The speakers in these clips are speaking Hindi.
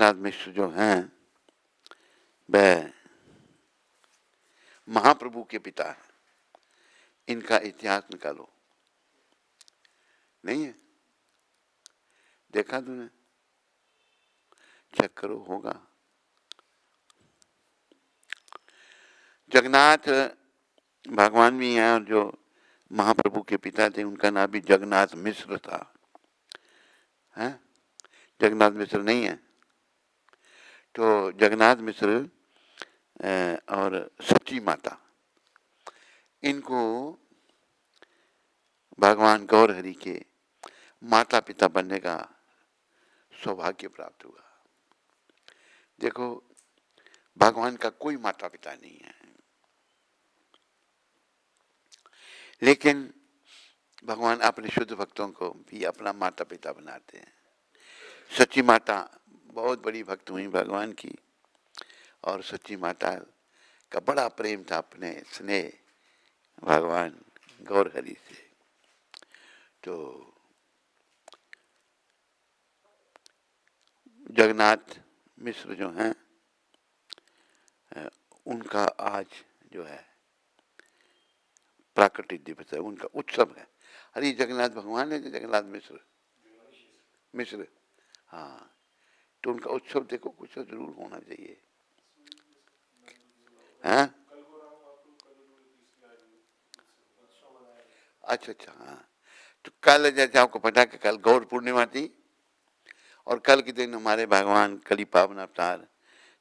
जगन्नाथ मिश्र जो हैं वह महाप्रभु के पिता हैं। इनका इतिहास निकालो, नहीं है? देखा तूने? चेक करो, होगा। जगन्नाथ भगवान भी हैं और जो महाप्रभु के पिता थे उनका नाम भी जगन्नाथ मिश्र था। हैं? जगन्नाथ मिश्र नहीं है। तो जगन्नाथ मिश्र और सच्ची माता, इनको भगवान गौर हरि के माता पिता बनने का सौभाग्य प्राप्त हुआ। देखो, भगवान का कोई माता पिता नहीं है, लेकिन भगवान अपने शुद्ध भक्तों को भी अपना माता पिता बनाते हैं। सच्ची माता बहुत बड़ी भक्त हुई भगवान की, और सच्ची माता का बड़ा प्रेम था अपने स्नेह भगवान गौर हरि से। तो जगन्नाथ मिश्र जो हैं उनका आज जो है प्राकटिक दिवस है, उनका उत्सव है। अरे जगन्नाथ भगवान है जगन्नाथ मिश्र, हाँ, तो उनका उत्सव देखो कुछ तो जरूर होना चाहिए। हाँ, अच्छा, हाँ। तो कल जैसे आपको पता कि कल गौर पूर्णिमा थी, और कल के दिन हमारे भगवान कली पावन अवतार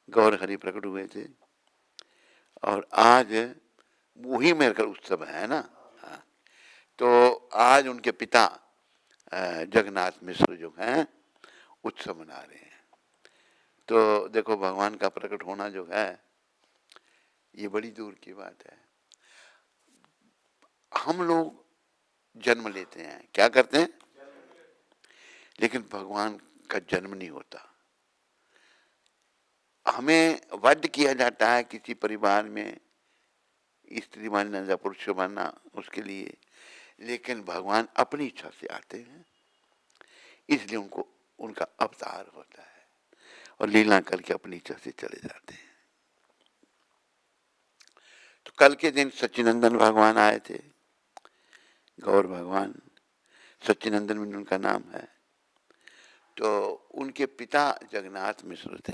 गौर हरि प्रकट हुए थे, और आज वही मेरे का उत्सव है ना। हाँ, तो आज उनके पिता जगन्नाथ मिश्र जो हैं उत्सव मना रहे हैं। तो देखो, भगवान का प्रकट होना जो है ये बड़ी दूर की बात है। हम लोग जन्म लेते हैं, क्या करते हैं, लेकिन भगवान का जन्म नहीं होता। हमें वध किया जाता है किसी परिवार में, स्त्री बनना या पुरुष बनना उसके लिए, लेकिन भगवान अपनी इच्छा से आते हैं, इसलिए उनको उनका अवतार होता है और लीला करके अपनी इच्छा से चले जाते हैं। तो कल के दिन सच्चिनंदन भगवान आए थे, गौर भगवान, सच्चिनंदन में उनका नाम है। तो उनके पिता जगन्नाथ मिश्र थे।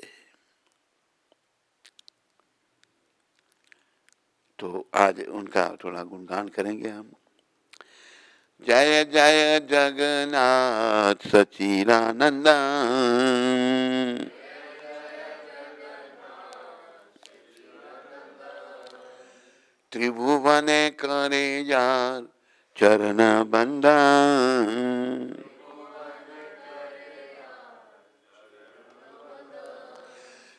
तो आज उनका थोड़ा गुणगान करेंगे हम। जय जय जगन्नाथ सच्चिदानंद, त्रिभुवने करे जार चरण बंदन,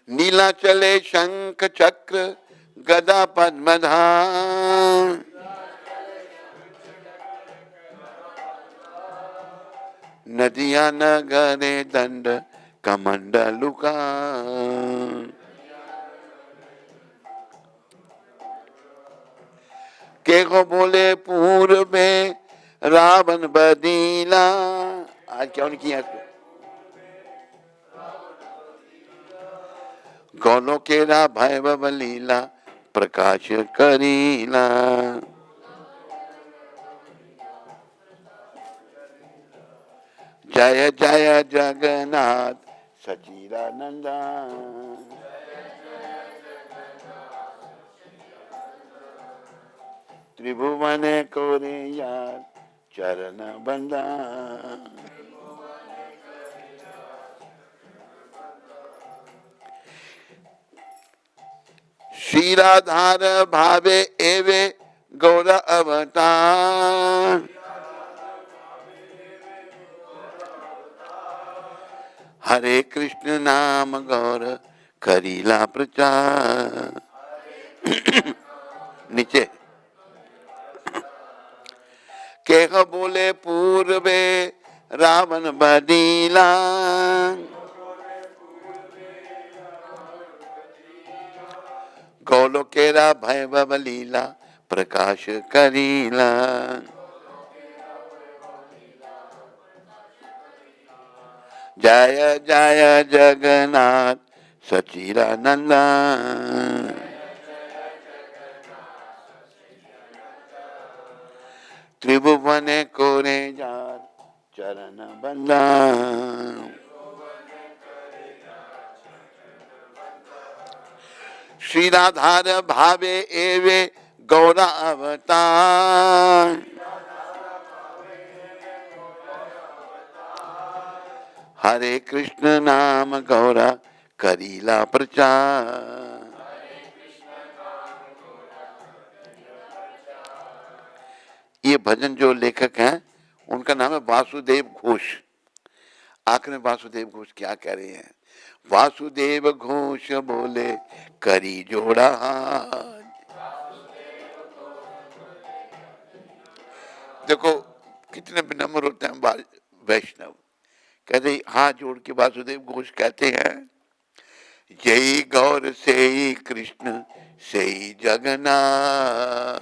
नीला चले शंख चक्र गदा पद्मधाम, नदिया नगरे दंड कमंडलुका, के को बोले पूर्व में रावण बदीला। आज क्या उनकी है, गौलों केरा भैभव लीला प्रकाश करीला, जय जय जगन्नाथ सच्चिदानंद, त्रिभुवने कोरे यार चरण बंदा, शीराधार भावे एवे गौर अवतार, हरे कृष्ण नाम गौर करीला प्रचार। नीचे के बोले पूर्वे रावण बदीला, गौलोकेरा भैभव लीला प्रकाश करीला, जय जय जगन्नाथ सचिदानंद। त्रिभुवन कोरे जार चरण बंदा। श्री राधार भावे एवे गौरा अवतार। हरे कृष्ण नाम गौरा करीला प्रचार। ये भजन जो लेखक हैं उनका नाम है वासुदेव घोष। आखिर में वासुदेव घोष क्या कह रहे हैं? वासुदेव घोष बोले करी जोड़ा हाथ। देखो कितने विनम्र होते हैं वैष्णव। कहते हाथ जोड़ के वासुदेव घोष कहते हैं, जय गौर से ही कृष्ण से ही जगन्नाथ।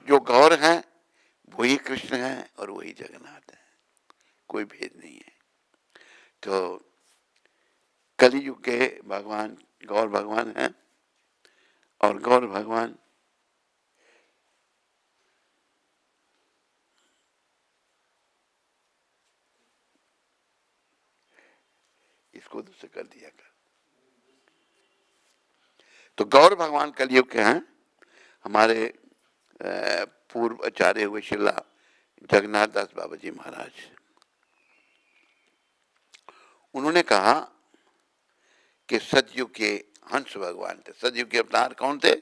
जो गौर है वही कृष्ण है और वही जगन्नाथ है, कोई भेद नहीं है। तो कलियुग के भगवान गौर भगवान हैं और गौर भगवान इसको दूसरे कर दिया कर। तो गौर भगवान कलियुग के हैं। हमारे पूर्व आचार्य हुए शिला जगन्नाथ दास बाबा जी महाराज, उन्होंने कहा कि सतयुग के हंस भगवान थे। सतयुग के अवतार कौन थे?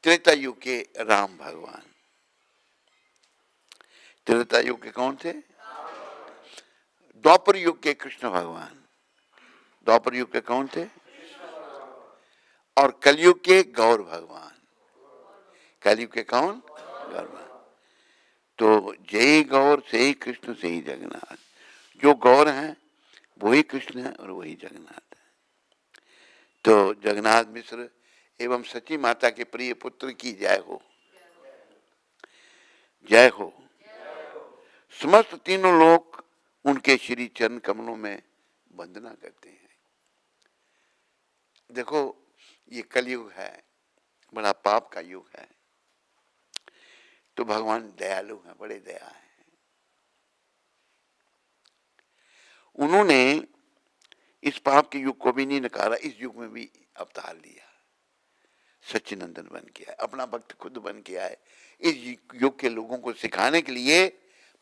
त्रेता युग के राम भगवान। त्रेता युग के कौन थे? द्वापर युग के कृष्ण भगवान। द्वापर युग के कौन थे? और कलयुग के गौर भगवान। कलयुग के कौन? गौर भगवान। तो जय गौर से ही कृष्ण से ही जगन्नाथ। जो गौर हैं वही कृष्ण है और वही जगन्नाथ है। तो जगन्नाथ मिश्र एवं सची माता के प्रिय पुत्र की जय हो, जय हो। समस्त तीनों लोग उनके श्री चरण कमलों में वंदना करते हैं। देखो ये कलयुग है, बड़ा पाप का युग है, तो भगवान दयालु हैं, बड़े दया हैं। उन्होंने इस पाप के युग को भी नहीं नकारा, इस युग में भी अवतार लिया, सच्चिनंदन बन के आए, अपना भक्त खुद बन के आए इस युग के लोगों को सिखाने के लिए।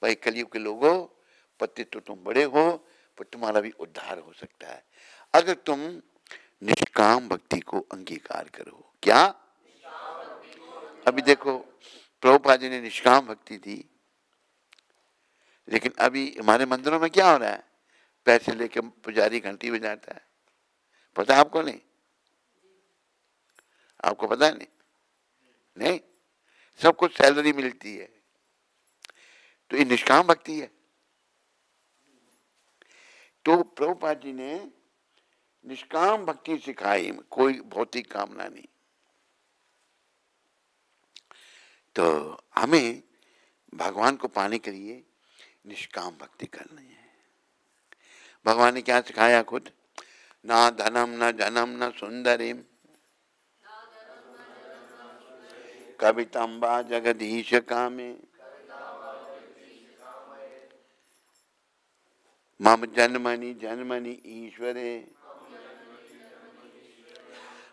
भाई कलयुग के लोगों, पति तो तुम बड़े हो पर तुम्हारा भी उद्धार हो सकता है अगर तुम निष्काम भक्ति को अंगीकार करो। क्या? अभी देखो प्रभुपाद जी ने निष्काम भक्ति दी, लेकिन अभी हमारे मंदिरों में क्या हो रहा है? पैसे लेके पुजारी घंटी बजाता है। पता है आपको? नहीं, आपको पता नहीं? नहीं, सब कुछ सैलरी मिलती है, तो ये निष्काम भक्ति है। तो प्रभुपाद जी ने निष्काम भक्ति सिखाई, कोई भौतिक कामना नहीं। तो हमें भगवान को पाने के लिए निष्काम भक्ति करनी है। भगवान ने क्या सिखाया खुद? ना धनम न जनम न सुंदरिम कवितंबा जगदीश कामे मम जन्मनि जन्मनि ईश्वरे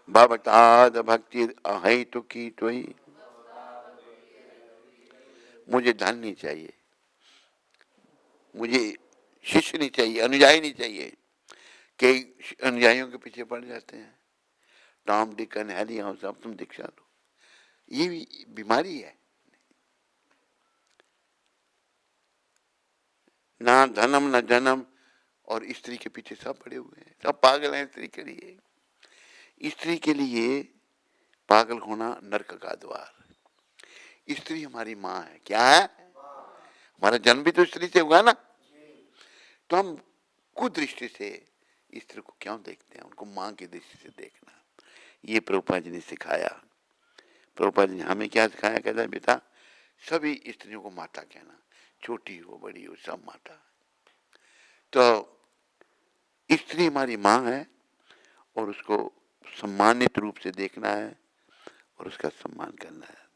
भवताद भक्ति अहेतुकी त्वयि। मुझे धन नहीं चाहिए, मुझे शिष्य नहीं चाहिए, अनुयायी नहीं चाहिए। कई अनुयायियों के पीछे पड़ जाते हैं, टॉम डिक एंड हैरी हो, सब तुम दीक्षा लो। ये भी बीमारी है। ना धनम न जन्म, और स्त्री के पीछे सब पड़े हुए हैं, सब पागल हैं स्त्री के लिए। स्त्री के लिए पागल होना नरक का द्वार। स्त्री हमारी माँ है। क्या है? हमारा जन्म भी तो स्त्री से हुआ ना। तो हम कुदृष्टि से स्त्री को क्यों देखते हैं? उनको माँ की दृष्टि से देखना। ये प्रभुपाद जी ने सिखाया। प्रभुपाद जी ने हमें क्या सिखाया? कहता है बेटा सभी स्त्रियों को माता कहना, छोटी हो बड़ी हो सब माता। तो स्त्री हमारी माँ है और उसको सम्मानित रूप से देखना है और उसका सम्मान करना है।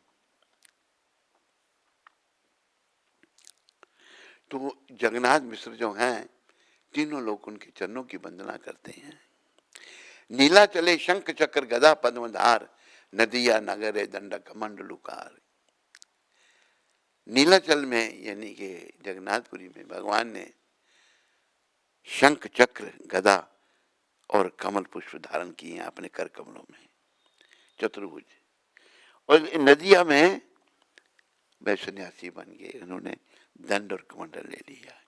तो जगन्नाथ मिश्र जो हैं, तीनों लोग उनके चरणों की वंदना करते हैं। नीला चले शंख चक्र गदा पद्मधार, नदिया नगरे दंडक मंडलुकार। नीलाचल में यानी कि जगन्नाथपुरी में भगवान ने शंख चक्र गदा और कमल पुष्प धारण किए हैं अपने कर कमलों में, चतुर्भुज। और नदिया में वह सन्यासी बन गए, उन्होंने दंड और कमंडल ले लिया,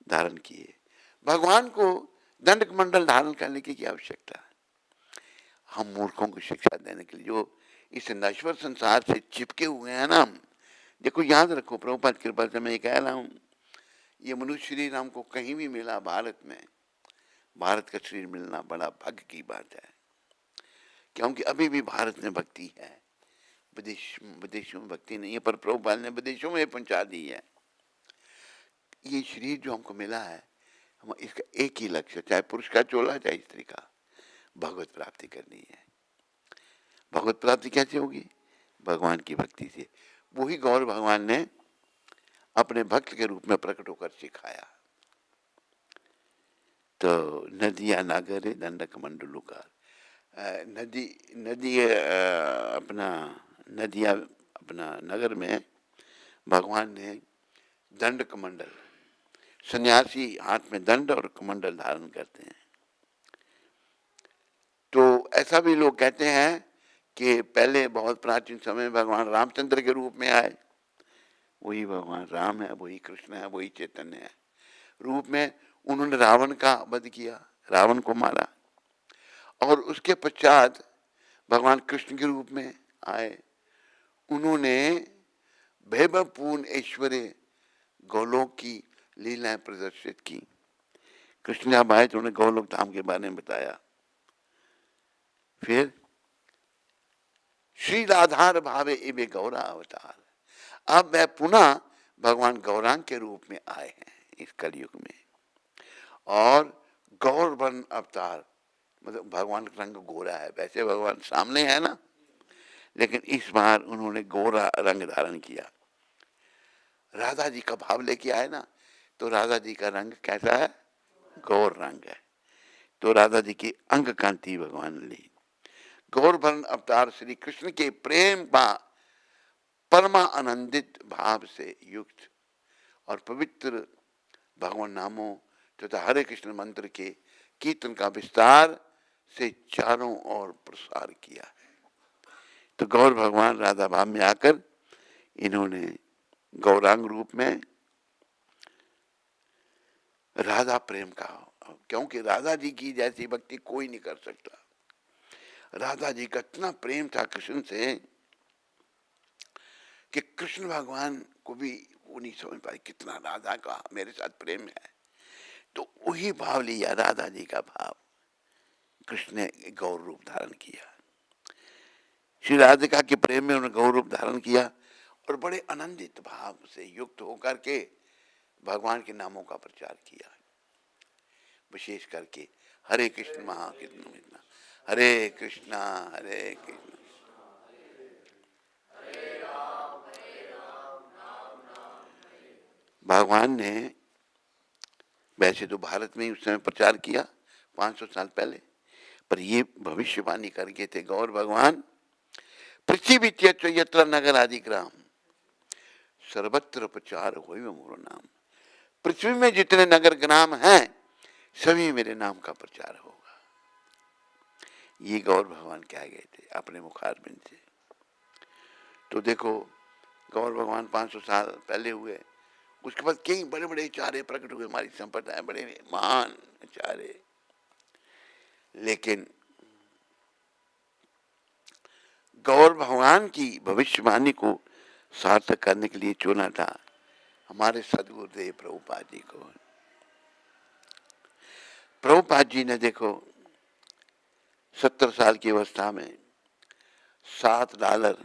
धारण किए। भगवान को दंड कमंडल धारण करने की क्या आवश्यकता है? हम मूर्खों को शिक्षा देने के लिए, जो इस नश्वर संसार से चिपके हुए हैं ना। देखो याद रखो, प्रभुपाद कृपा से मैं ये कह रहा हूं, ये मनुष्य श्री राम को कहीं भी मिला भारत में, भारत का शरीर मिलना बड़ा भाग्य की बात है, क्योंकि अभी भी भारत में भक्ति है, विदेशों में भक्ति नहीं है, पर प्रभुपाद ने विदेशों में पहुंचा दी है। ये शरीर जो हमको मिला है, हम इसका एक ही लक्ष्य, चाहे पुरुष का चोला चाहे स्त्री का, भगवत प्राप्ति करनी है। भगवत प्राप्ति कैसे होगी? भगवान की भक्ति से। वही गौर भगवान ने अपने भक्त के रूप में प्रकट होकर सिखाया। तो नदिया नागरे दंडक मंडलुकार, नदिया अपना नगर में भगवान ने दंड कमंडल, सन्यासी हाथ में दंड और कमंडल धारण करते हैं। तो ऐसा भी लोग कहते हैं कि पहले बहुत प्राचीन समय में भगवान रामचंद्र के रूप में आए, वही भगवान राम है, वही कृष्ण है, वही चैतन्य है रूप में। उन्होंने रावण का वध किया, रावण को मारा, और उसके पश्चात भगवान कृष्ण के रूप में आए। उन्होंने वैभवपूर्ण ऐश्वर्य गोलोक की लीलाएं प्रदर्शित की। कृष्ण जब आए तो उन्होंने गोलोक धाम के बारे में बताया। फिर श्री राधार भावे इवे गौरा अवतार, अब वह पुनः भगवान गौरांग के रूप में आए हैं इस कलयुग में। और गौरवन अवतार मतलब भगवान का रंग गोरा है, वैसे भगवान सामने है ना, लेकिन इस बार उन्होंने गोरा रंग धारण किया। राधा जी का भाव लेके आए ना, तो राधा जी का रंग कैसा है? गौर रंग है। तो राधा जी की अंग कांति भगवान ने ली। गौरवन अवतार श्री कृष्ण के प्रेम पा परमा आनंदित भाव से युक्त और पवित्र भगवान नामों तथा हरे कृष्ण मंत्र के कीर्तन का विस्तार से चारों ओर प्रसार किया। तो गौर भगवान राधा भाव में आकर इन्होंने गौरांग रूप में राधा प्रेम का, क्योंकि राधा जी की जैसी भक्ति कोई नहीं कर सकता। राधा जी का इतना प्रेम था कृष्ण से कि कृष्ण भगवान को भी वो नहीं समझ पाए कितना राधा का मेरे साथ प्रेम है। तो वही भाव लिया, राधा जी का भाव कृष्ण ने गौर रूप धारण किया। श्री राधिका के प्रेम में उन्होंने गौर रूप धारण किया और बड़े आनंदित भाव से युक्त होकर के भगवान के नामों का प्रचार किया। विशेष करके हरे कृष्ण महाकीर्तन, हरे कृष्णा हरे कृष्ण। भगवान ने वैसे तो भारत में ही उस समय प्रचार किया 500 साल पहले, पर ये भविष्यवाणी करके थे गौर भगवान, पृथ्वी त्यज यत्र नगर आदि ग्राम सर्वत्र प्रचार होय मोर नाम। पृथ्वी में जितने नगर ग्राम हैं सभी मेरे नाम का प्रचार होगा। ये गौर भगवान कह गए थे अपने मुखारबिंद से। तो देखो गौर भगवान 500 साल पहले हुए, उसके बाद कई बड़े बड़े आचार्य प्रकट हुए, हमारी संप्रदाय बड़े महान आचार्य। लेकिन गौर भगवान की भविष्यवाणी को सार्थक करने के लिए चुना था हमारे सदगुरुदेव प्रभुपाद जी को। प्रभुपाद जी ने देखो 70 साल की अवस्था में $7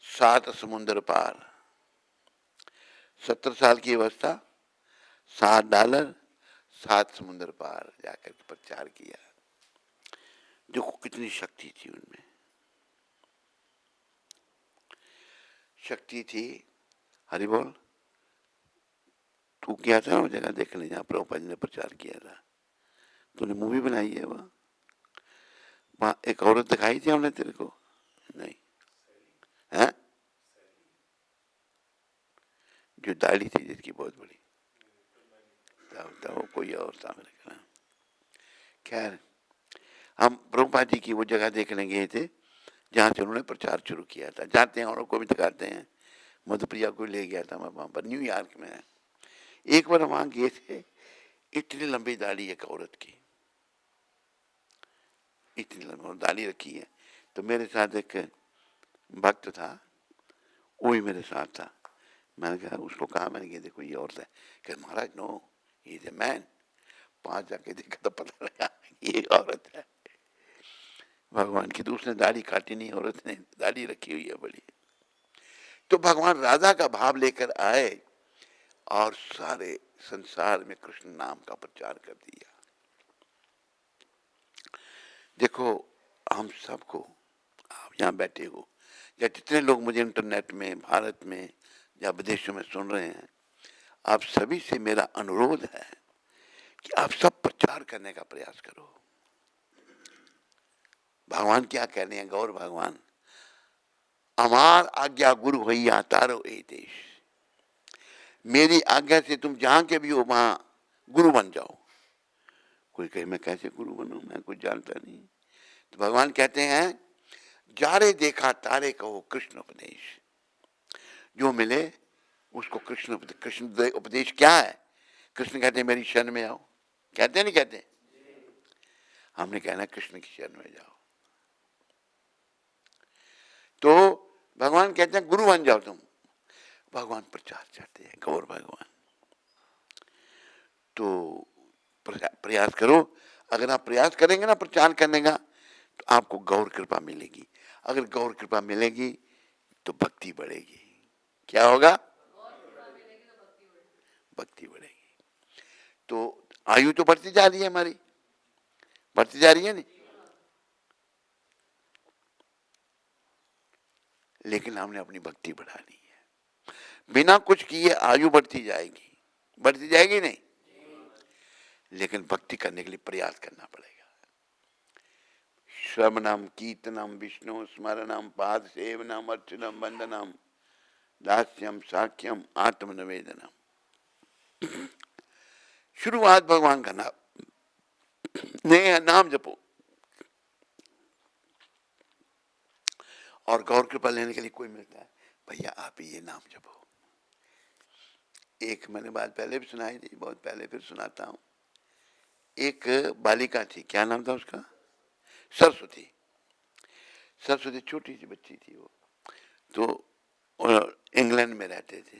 7 समुद्र पार, 17 साल की अवस्था, $7, 7 समुद्र पार जाकर प्रचार किया। देखो कितनी शक्ति थी उनमें, शक्ति थी। हरि बोल। तू क्या था वो जगह देखने जहाँ प्रभुपाद जी ने प्रचार किया था, तूने मूवी बनाई है वहाँ, वहाँ एक औरत दिखाई थी हमने तेरे को? नहीं है, जो दाढ़ी थी जिसकी बहुत बड़ी, वो कोई और था मेरे ख्याल। खैर, हम प्रभुपाद जी की वो जगह देखने गए थे जहाँ से उन्होंने प्रचार शुरू किया था। जाते हैं औरों को भी दिखाते हैं, मधुप्रिया को ले गया था मैं वहाँ पर, न्यूयॉर्क में है। एक बार वहाँ गए थे, इतनी लंबी दाढ़ी एक औरत की, इतनी लंबी दाढ़ी रखी है। तो मेरे साथ एक भक्त था, वो भी मेरे साथ था। मैंने कहा, उसको कहा, मैंने कहा देखो ये औरत है। कह महाराज no, he is a man. पास जाके देखा तो पता लगा ये औरत है। भगवान की, तो उसने दाढ़ी काटी नहीं, औरत ने दाढ़ी रखी हुई है बड़ी। तो भगवान राधा का भाव लेकर आए और सारे संसार में कृष्ण नाम का प्रचार कर दिया। देखो हम सबको, आप यहाँ बैठे हो या जितने लोग मुझे इंटरनेट में, भारत में या विदेशों में सुन रहे हैं, आप सभी से मेरा अनुरोध है कि आप सब प्रचार करने का प्रयास करो। भगवान क्या कह रहे हैं, गौर भगवान, अमार आज्ञा गुरु भैया तारो ए देश, मेरी आज्ञा से तुम जहां के भी हो वहां गुरु बन जाओ। कोई कहे मैं कैसे गुरु बनूं, मैं कुछ जानता नहीं। तो भगवान कहते हैं, जारे देखा तारे कहो कृष्ण उपदेश, जो मिले उसको कृष्ण उपदेश। कृष्ण उपदेश क्या है? कृष्ण कहते हैं मेरी शरण में आओ, कहते हैं नहीं कहते? हमने कहना कृष्ण की शरण में जाओ। तो भगवान कहते हैं गुरु बन जाओ तुम। भगवान प्रचार चाहते हैं, गौर भगवान। तो प्रयास करो। अगर आप प्रयास करेंगे ना प्रचार करने का, तो आपको गौर कृपा मिलेगी। अगर गौर कृपा मिलेगी तो भक्ति बढ़ेगी। क्या होगा? भक्ति बढ़ेगी। तो आयु तो बढ़ती जा रही है हमारी, बढ़ती जा रही है नहीं, लेकिन हमने अपनी भक्ति बढ़ा ली है। बिना कुछ किए आयु बढ़ती जाएगी, बढ़ती जाएगी नहीं, लेकिन भक्ति करने के लिए प्रयास करना पड़ेगा। श्रवणम कीर्तनम विष्णु स्मरणम पाद सेवनम अर्चनम वंदनम दास्यम साख्यम आत्मनिवेदनम। शुरुआत भगवान का नाम जपो, और गौर कृपा लेने के लिए कोई मिलता है, भैया आप ये नाम जपो। एक मैंने बात पहले भी सुनाई थी, बहुत पहले, फिर सुनाता हूं। एक बालिका थी, क्या नाम था उसका? सरस्वती। सरस्वती छोटी सी बच्ची थी वो, तो इंग्लैंड में रहते थे।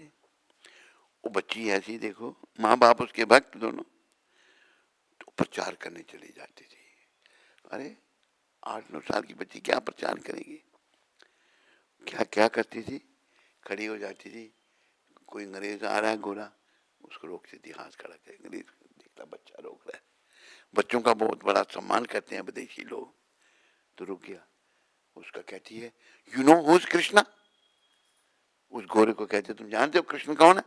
वो बच्ची ऐसी, देखो माँ बाप उसके भक्त दोनों, तो प्रचार करने चली जाती थी। अरे 8-9 साल की बच्ची क्या प्रचार करेगी? क्या क्या करती थी, खड़ी हो जाती थी, कोई अंग्रेज आ रहा है गोरा, उसको रोकती थी, हाथ खड़ा कर, अंग्रेज देखता बच्चा रोक रहा है। बच्चों का बहुत बड़ा सम्मान करते हैं विदेशी लोग। तो रुक गया, उसका कहती है you know who is Krishna. उस गोरे को कहते तुम जानते हो कृष्ण कौन है?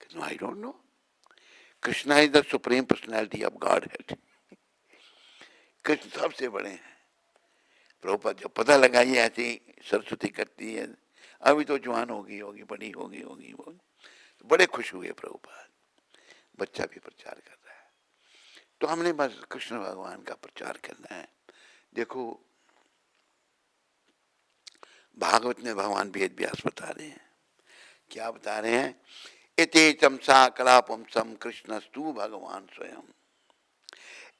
कहते I don't know, Krishna is the supreme personality of God head. Krishna सबसे बड़े हैं। प्रभुपाद जब पता लगा ये ऐसी सरस्वती करती है, अभी तो जवान होगी बड़ी होगी वो, तो बड़े खुश हुए प्रभुपाद, बच्चा भी प्रचार कर रहा है। तो हमने बस कृष्ण भगवान का प्रचार करना है। देखो भागवत में भगवान वेद व्यास बता रहे हैं, क्या बता रहे हैं? इति चमसा कलापुंसम कृष्णस्तु भगवान स्वयं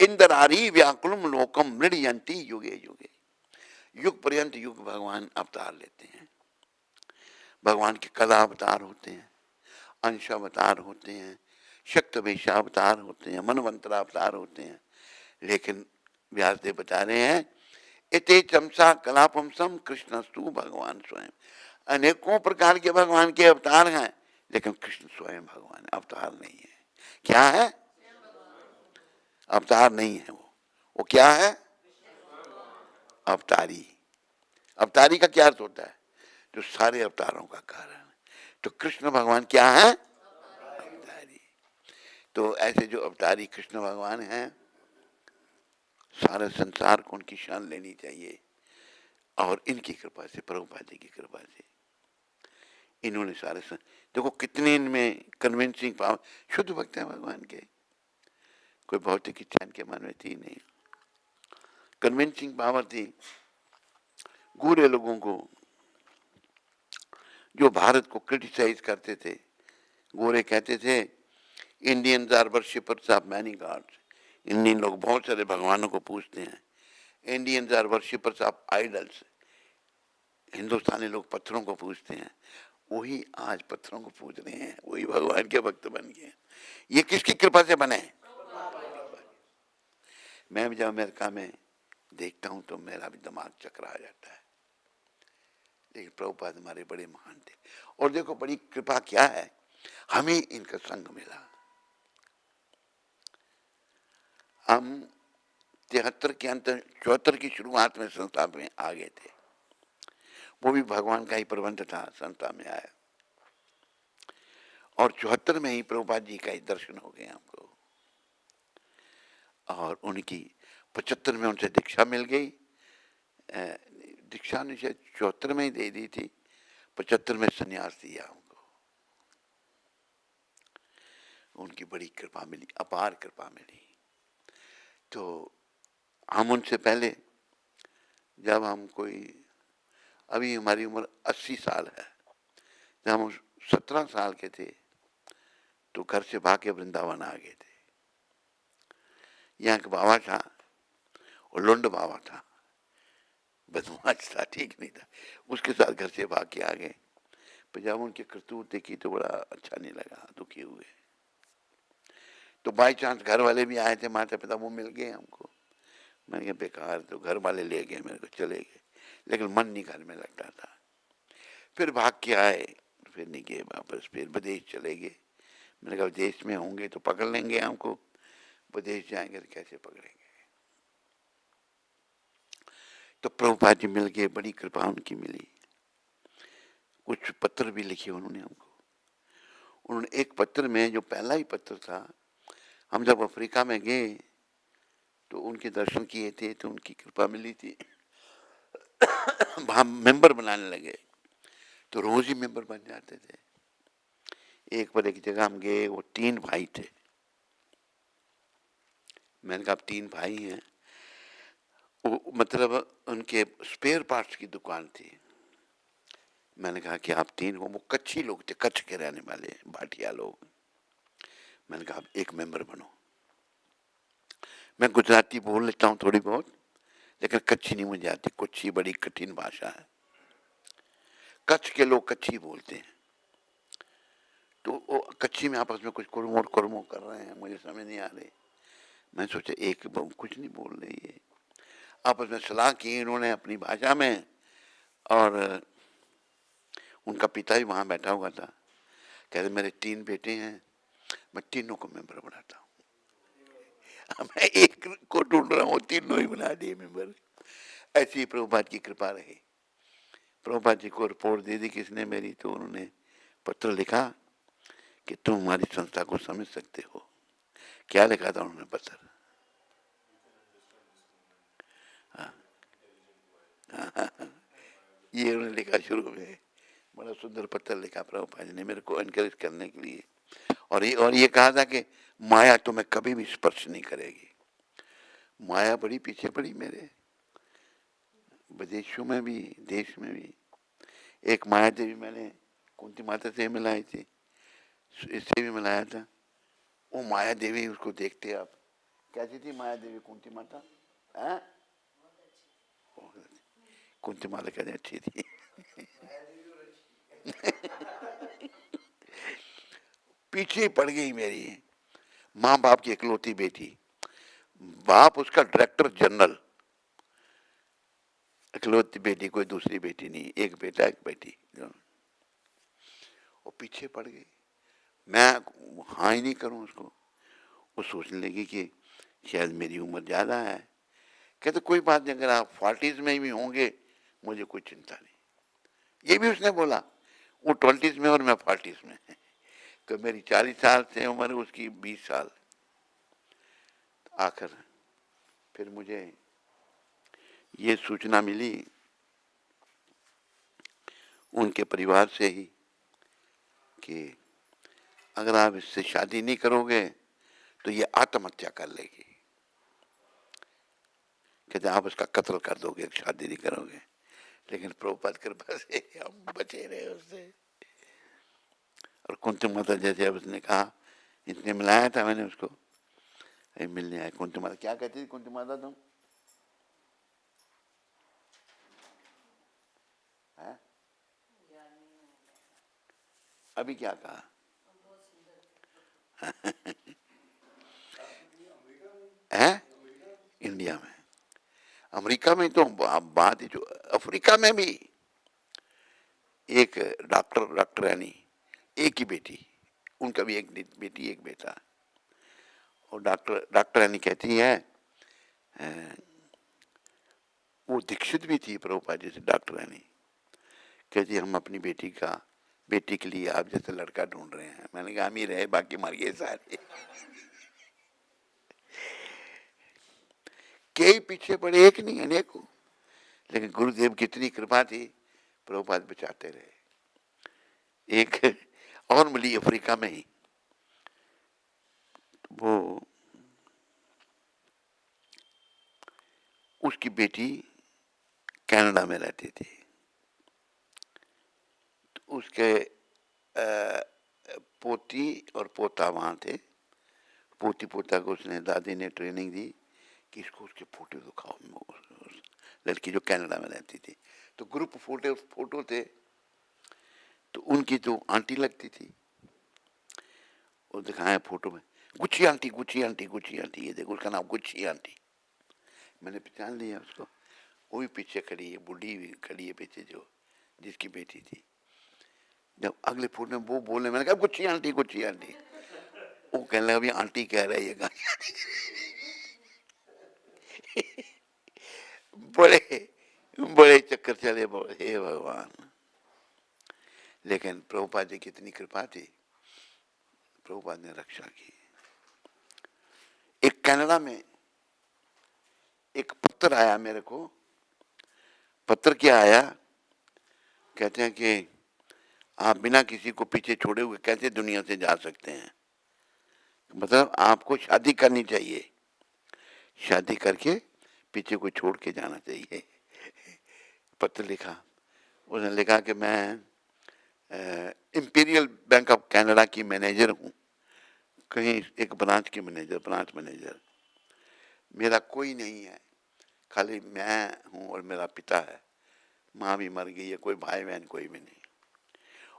इंद्रारी व्याकुलम लोकम मृडयंती युगे युगे। युग पर्यंत युग भगवान अवतार लेते हैं। भगवान के कला अवतार होते हैं, अंश अवतार होते हैं, शक्त वेशा अवतार होते हैं, मनवंतरा अवतार होते हैं। लेकिन व्यासदेव बता रहे हैं इते चमसा कलापुंसम कृष्णस्तु भगवान स्वयं। अनेकों प्रकार के भगवान के अवतार हैं, लेकिन कृष्ण स्वयं भगवान अवतार नहीं है। क्या है? अवतार नहीं है वो क्या है? अवतारी। अवतारी का क्या अर्थ होता है? जो सारे अवतारों का कारण। तो कृष्ण भगवान क्या है? अवतारी। तो ऐसे जो अवतारी कृष्ण भगवान हैं, सारे संसार को उनकी शान लेनी चाहिए। और इनकी कृपा से, प्रभुपाद जी की कृपा से, इन्होंने सारे देखो कितने इनमें कन्विंसिंग पावर, शुद्ध भक्त है भगवान के, कोई भौतिक इच्छा इनके मन में थी नहीं, कन्विंसिंग पावर थी। गोरे लोगों को जो भारत को क्रिटिसाइज करते थे, गोरे कहते थे Indians are worshippers of many gods, Indian लोग बहुत सारे भगवानों को पूजते हैं। Indians are worshippers of idols, Hindustani लोग पत्थरों को पूजते हैं। वही आज पत्थरों को पूज रहे हैं, वही भगवान के भक्त बन गए। ये किसकी कृपा से बने? मैं भी जब अमेरिका में देखता हूं तो मेरा भी दिमाग चकरा जाता है। लेकिन प्रभुपाद हमारे बड़े महान थे। और देखो बड़ी कृपा क्या है, हमें इनका संग मिला। हम 73 के अंत 74 की शुरुआत में संस्था में आ गए थे, वो भी भगवान का ही प्रबंध था, संस्था में आया। और 74 में ही प्रभुपाद जी का ही दर्शन हो गया हमको। और उनकी 75 में उनसे दीक्षा मिल गई। दीक्षा ने शायद 74 में ही दे दी थी, 75 में संन्यास दिया हमको। उनकी बड़ी कृपा मिली, अपार कृपा मिली। तो हम उनसे पहले, जब हम कोई, अभी हमारी उम्र 80 साल है, जब हम 17 साल के थे तो घर से भाग के वृंदावन आ गए थे। यहाँ का बाबा था, और लुंड बाबा था, बदमाश था, ठीक नहीं था, उसके साथ घर से भाग के आ गए। पर जब उनकी करतूत देखी तो बड़ा अच्छा नहीं लगा, दुखी हुए। तो बाई चांस घर वाले भी आए थे, माता पिता, वो मिल गए हमको। मैंने कहा बेकार, तो घर वाले ले गए मेरे को, चले गए, लेकिन मन नहीं घर में लगता था। फिर भाग के आए, फिर नहीं गए वापस, फिर विदेश चले गए। मैंने कहा विदेश में होंगे तो पकड़ लेंगे हमको, विदेश जाएंगे तो कैसे पकड़ेंगे। तो प्रभुपाद जी मिल गए, बड़ी कृपा उनकी मिली। कुछ पत्र भी लिखे उन्होंने हमको। उन्होंने एक पत्र में, जो पहला ही पत्र था, हम जब अफ्रीका में गए तो उनके दर्शन किए थे, तो उनकी कृपा मिली थी। हम मेंबर बनाने लगे तो रोज ही मेंबर बन जाते थे। एक पर एक जगह हम गए, वो 3 भाई थे। मैंने कहा आप 3 भाई हैं, वो मतलब उनके स्पेयर पार्ट्स की दुकान थी। मैंने कहा कि आप 3 हो, वो कच्छी लोग थे, कच्छ के रहने वाले भाटिया लोग। मैंने कहा आप एक मेंबर बनो। मैं गुजराती बोल लेता हूँ थोड़ी बहुत, लेकिन कच्छी नहीं मुझे आती, कच्छी बड़ी कठिन भाषा है। कच्छ के लोग कच्छी बोलते हैं, तो वो कच्छी में आपस में कुछ कुरमोर कुरमो कर रहे हैं, मुझे समझ नहीं आ रही। मैं सोचा एक कुछ नहीं बोल रही है। आपस में सलाह की इन्होंने अपनी भाषा में, और उनका पिता ही वहां बैठा हुआ था। कहते मेरे 3 बेटे हैं, मैं तीनों को मेंबर बनाता हूँ। मैं एक को ढूंढ रहा हूँ, तीनों ही बना दिए मेंबर। ऐसी प्रभुपाद की कृपा रही। प्रभुपाद जी को रिपोर्ट दे दी किसने मेरी, तो उन्होंने पत्र लिखा कि तुम हमारी संस्था को समझ सकते हो। क्या लिखा था उन्होंने पत्र? ये उन्होंने लिखा शुरू में, बड़ा सुंदर पत्र लिखा प्रभुपाद जी ने मेरे को एनकरेज करने के लिए। और ये कहा था कि माया तुम्हें कभी भी स्पर्श नहीं करेगी। माया बड़ी पीछे पड़ी मेरे, विदेशों में भी, देश में भी। एक माया देवी मैंने कुंती माता से मिलाई थी, इससे भी मिलाया था। वो माया देवी, उसको देखते आप, कैसी थी माया देवी कुंती माता? है कुंती माता कहते अच्छी थी। पीछे पड़ गई मेरी, माँ बाप की इकलौती बेटी, बाप उसका डायरेक्टर जनरल, इकलौती बेटी, कोई दूसरी बेटी नहीं, एक बेटा एक बेटी। वो पीछे पड़ गई। मैं हाँ ही नहीं करूं उसको। वो सोचने लगी कि शायद मेरी उम्र ज़्यादा है। कहते कोई बात नहीं, अगर आप 40s में भी होंगे मुझे कोई चिंता नहीं। ये भी उसने बोला। वो 20s में और मैं 40s में। तो मेरी 40 साल से उम्र, उसकी 20 साल। आखिर फिर मुझे ये सूचना मिली उनके परिवार से ही कि अगर आप इससे शादी नहीं करोगे तो ये आत्महत्या कर लेगी। कहते आप उसका कत्ल कर दोगे, शादी नहीं करोगे। लेकिन प्रभुपाद कृपा से हम बचे रहे उससे। और कुंती माता जैसे अब उसने कहा, इसने मिलाया था मैंने उसको, मिलने आए। कुंती माता क्या कहती थी? कुंती माता तुम है? अभी क्या कहा? है इंडिया में, अमेरिका में तो बात ही जो, अफ्रीका में भी एक डॉक्टर रानी, एक ही बेटी, उनका भी एक बेटी एक बेटा। और डॉक्टर रानी कहती है, वो दीक्षित भी थी प्रभुपाद जी से। डॉक्टर रानी कहती हम अपनी बेटी के लिए आप जैसे लड़का ढूंढ रहे हैं। मैंने कहा हम ही रहे, बाकी मर गए सारे। कई पीछे पड़े, एक नहीं अनेकों। लेकिन गुरुदेव की इतनी कृपा थी, प्रभुपाद बचाते रहे। एक और मिली अफ्रीका में ही। वो उसकी बेटी कनाडा में रहती थी। तो उसके पोती और पोता वहाँ थे। पोती पोता को उसने, दादी ने ट्रेनिंग दी कि इसको उसके फोटो दिखाओ। लड़की जो कनाडा में रहती थी, तो ग्रुप फोटो थे। तो उनकी जो आंटी लगती थी, वो दिखाया फोटो में, गुच्छी आंटी गुच्छी आंटी गुच्छी आंटी, ये देखो उसका नाम गुच्छी आंटी। मैंने पहचान लिया उसको। वो भी पीछे खड़ी है, बूढ़ी भी खड़ी है पीछे, जो जिसकी बेटी थी। जब अगले फोटो में वो बोले, मैंने कहा गुच्छी आंटी गुच्छी आंटी। वो कहने लगा अभी आंटी कह रहा है ये बड़े बड़े चक्कर चले। हे भगवान। लेकिन प्रभुपाद जी की इतनी कृपा थी, प्रभुपाद ने रक्षा की। एक कनाडा में एक पत्र आया मेरे को। पत्र क्या आया? कहते हैं कि आप बिना किसी को पीछे छोड़े हुए कैसे दुनिया से जा सकते हैं। मतलब आपको शादी करनी चाहिए, शादी करके पीछे कोई छोड़ के जाना चाहिए। पत्र लिखा। उसने लिखा कि मैं इंपीरियल बैंक ऑफ कनाडा की मैनेजर हूँ, कहीं एक ब्रांच मैनेजर। मेरा कोई नहीं है, खाली मैं हूँ और मेरा पिता है। माँ भी मर गई है, कोई भाई बहन कोई भी नहीं।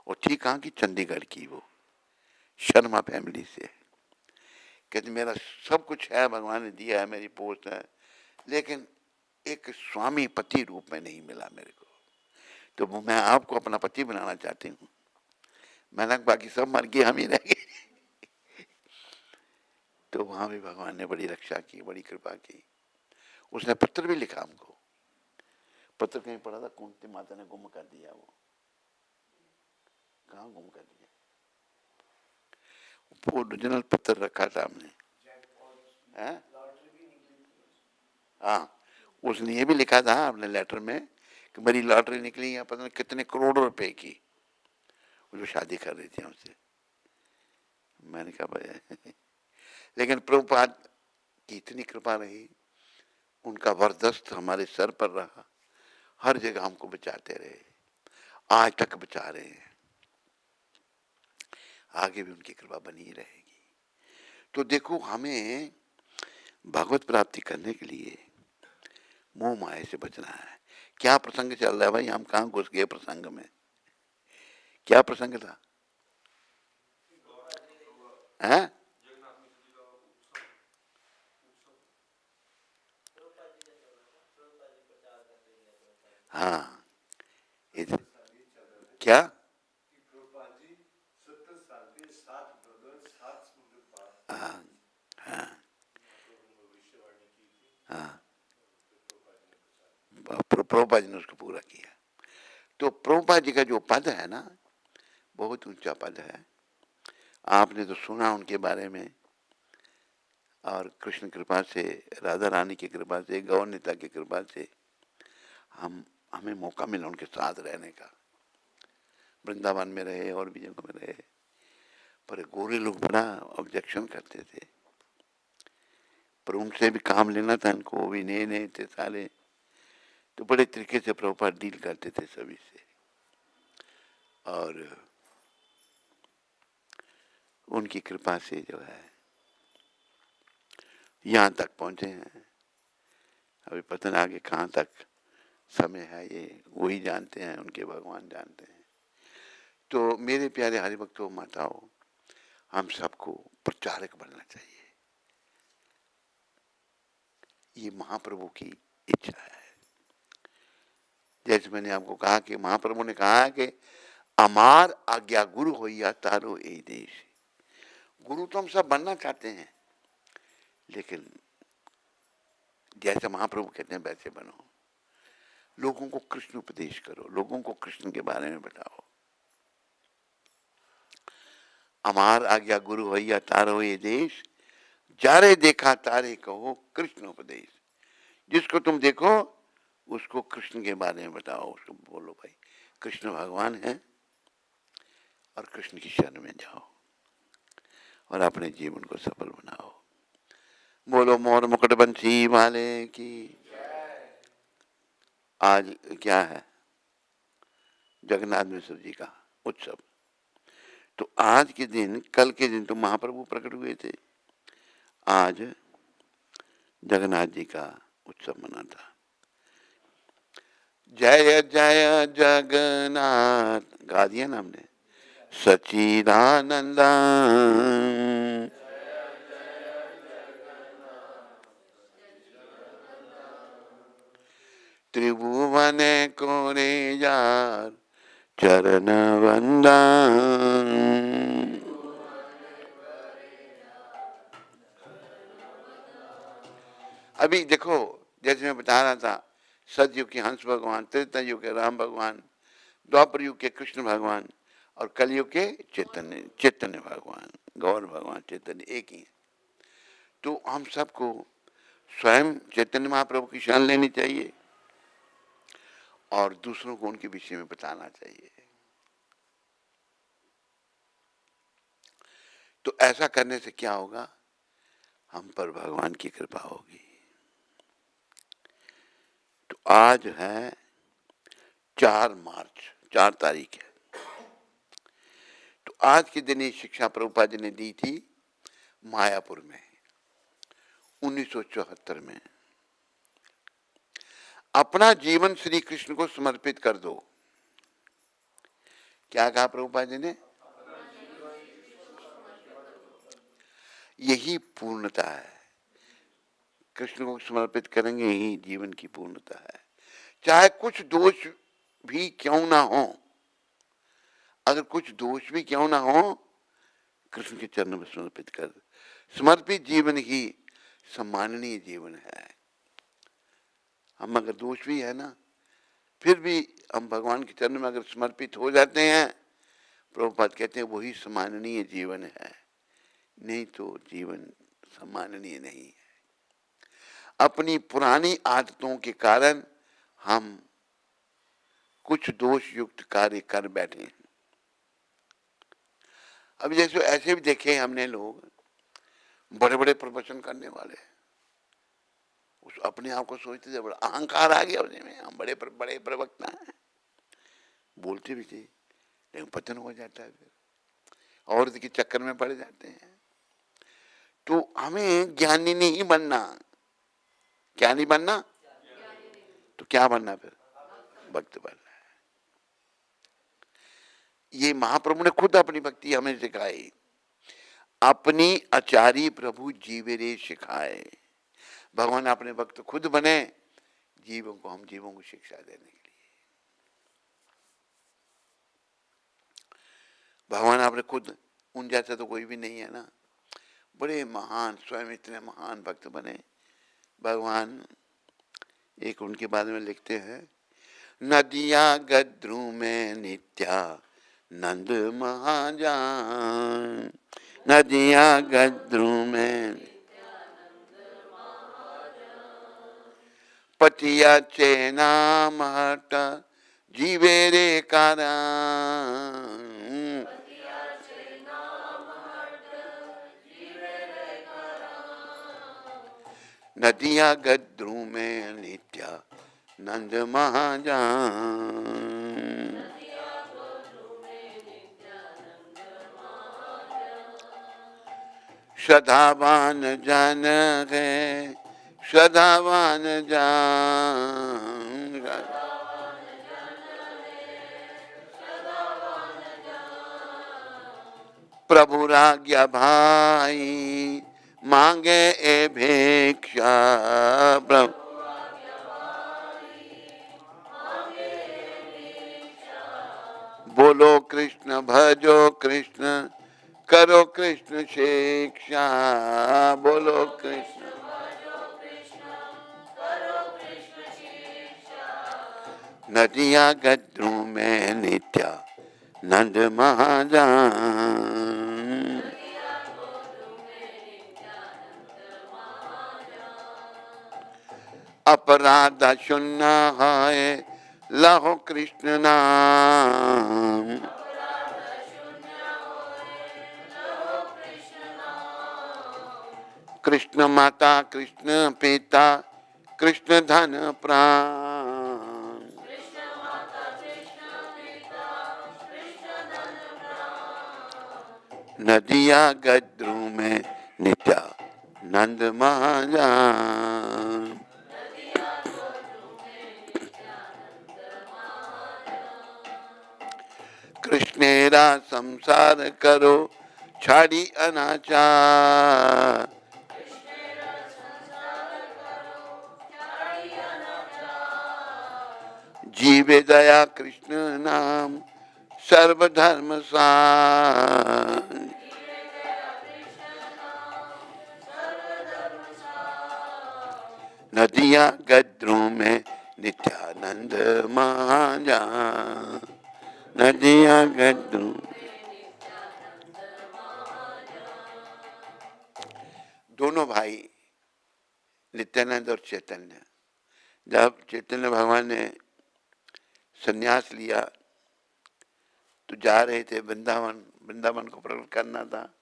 और ठीक कहाँ की? चंडीगढ़ की, वो शर्मा फैमिली से। कहते मेरा सब कुछ है, भगवान ने दिया है, मेरी पोस्ट है, लेकिन एक स्वामी पति रूप में नहीं मिला मेरे को। तो मैं आपको अपना पति बनाना चाहती हूँ। मैंने बाकी सब मर गए, हम ही रह गए। तो वहां भी भगवान ने बड़ी रक्षा की, बड़ी कृपा की। उसने पत्र भी लिखा हमको। पत्र कहीं पढ़ा था, कुंती माता ने गुम कर दिया। वो कहाँ गुम कर दिया? वो ओरिजिनल पत्र रखा था हमने। हाँ, उसने ये भी लिखा था अपने लेटर में कि मेरी लॉटरी निकली है, पता नहीं कितने करोड़ों रुपए की। वो जो शादी कर रही थी हमसे। मैंने कहा भाई लेकिन प्रभुपाद की इतनी कृपा रही, उनका वरदस्त हमारे सर पर रहा, हर जगह हमको बचाते रहे, आज तक बचा रहे हैं, आगे भी उनकी कृपा बनी रहेगी। तो देखो, हमें भगवत प्राप्ति करने के लिए मोह माया से बचना है। क्या प्रसंग चल रहा है भाई? हम कहाँ घुस गए प्रसंग में? क्या प्रसंग था? हैं? प्रभुपाद जी ने उसको पूरा किया। तो प्रभुपाद जी का जो पद है ना, बहुत ऊंचा पद है। आपने तो सुना उनके बारे में, और कृष्ण कृपा से, राधा रानी की कृपा से, गौर नेता की कृपा से हमें मौका मिला उनके साथ रहने का। वृंदावन में रहे और भी जगह में रहे, पर गोरे लोग बड़ा ऑब्जेक्शन करते थे, पर उनसे भी काम लेना था इनको, वो भी नए नए थे सारे, तो बड़े तरीके से प्रभुपाद डील करते थे सभी से, और उनकी कृपा से जो है यहाँ तक पहुंचे हैं। अभी पता नहीं आगे कहाँ तक समय है, ये वही जानते हैं, उनके भगवान जानते हैं। तो मेरे प्यारे हरिभक्तों, माताओं, हम सबको प्रचारक बनना चाहिए, ये महाप्रभु की इच्छा है। जैसे मैंने आपको कहा कि महाप्रभु ने कहा है कि अमार आज्ञा गुरु होइया तारो ए देश। गुरु तो हम सब बनना चाहते हैं, लेकिन जैसे महाप्रभु कहते हैं वैसे बनो, लोगों को कृष्ण उपदेश करो, लोगों को कृष्ण के बारे में बताओ। अमार आज्ञा गुरु होइया तारो ये देश, जारे देखा तारे कहो कृष्ण उपदेश। जिसको तुम देखो उसको कृष्ण के बारे में बताओ, उसको बोलो भाई कृष्ण भगवान है, और कृष्ण की शरण में जाओ और अपने जीवन को सफल बनाओ। बोलो मोर मुकुट बंसी वाले की। आज क्या है? जगन्नाथ मिश्र जी का उत्सव। तो आज के दिन, कल के दिन तो महाप्रभु प्रकट हुए थे, आज जगन्नाथ जी का उत्सव मना था। जय जय जगन्नाथ गा दिया ना हमने, सच्चिदानंद। त्रिभुवन कोरे यार चरण वंदन। अभी देखो, जैसे मैं बता रहा था, सतयुग के हंस भगवान, त्रेता युग के राम भगवान, द्वापर युग के कृष्ण भगवान, और कलयुग के चैतन्य चैतन्य भगवान, गौर भगवान चैतन्य एक ही है। तो हम सबको स्वयं चैतन्य महाप्रभु की शरण लेनी चाहिए और दूसरों को उनके विषय में बताना चाहिए। तो ऐसा करने से क्या होगा? हम पर भगवान की कृपा होगी। तो आज है 4 मार्च, 4 तारीख है। तो आज के दिन ये शिक्षा प्रभुपाद जी ने दी थी मायापुर में 1974 में। अपना जीवन श्री कृष्ण को समर्पित कर दो। क्या कहा प्रभुपाद जी ने? यही पूर्णता है। कृष्ण को समर्पित करेंगे, यही जीवन की पूर्णता है। चाहे कुछ दोष भी क्यों ना हो, अगर कुछ दोष भी क्यों ना हो, कृष्ण के चरणों में समर्पित कर। समर्पित जीवन ही सम्माननीय जीवन है। हम अगर दोष भी है ना, फिर भी हम भगवान के चरणों में अगर समर्पित हो जाते हैं, प्रभुपाद कहते हैं वही सम्माननीय जीवन है, नहीं तो जीवन सम्माननीय नहीं है। अपनी पुरानी आदतों के कारण हम कुछ दोष युक्त कार्य कर बैठे हैं। अब जैसे ऐसे भी देखे हमने लोग, बड़े बड़े प्रवचन करने वाले, उस अपने आप को सोचते थे, बड़ा अहंकार आ गया उनमें, हम बड़े प्रवक्ता हैं, बोलते भी थे, लेकिन पतन हो जाता है, फिर औरत के चक्कर में पड़ जाते हैं। तो हमें ज्ञानी नहीं बनना। क्या नहीं बनना? तो क्या बनना फिर? भक्त बनना है। ये महाप्रभु ने खुद अपनी भक्ति हमें सिखाई। अपनी आचारी प्रभु जीवरे सिखाए। भगवान अपने भक्त खुद बने, जीवों को, हम जीवों को शिक्षा देने के लिए। भगवान आपने खुद, उन जैसा तो कोई भी नहीं है ना, बड़े महान, स्वयं इतने महान भक्त बने। भगवान एक उनके बारे में लिखते हैं नदिया गद्रू में नित्या नंद महाजान, नदिया गद्रू में पतिया चेना महट जीवे रे कारण, नदिया गद्रू में नित्या नंद महाजान। श्रद्धावान जन है श्रद्धावान जान, प्रभु राज्ञा भाई मांगे ए भिक्षा, प्रभु बोलो कृष्ण भजो कृष्ण करो कृष्ण शिक्षा, बोलो कृष्ण नदिया गद्रू में नित्या नंद महाजान। अपराध शून्य है लहो कृष्ण नाम, कृष्ण माता कृष्ण पिता कृष्ण धन प्राण, नदिया गद्रू में नित्या नंद महाजान। कृष्णेरा संसार करो छाड़ी अनाचार, जीवे दया कृष्ण नाम सर्वधर्म सार, नदिया गद्रू में नित्यानंद महाजान, नदिया गद्रू। दोनों भाई नित्यानंद और चैतन्य, जब चैतन्य भगवान ने संन्यास लिया तो जा रहे थे वृंदावन, वृंदावन को प्रकट करना था,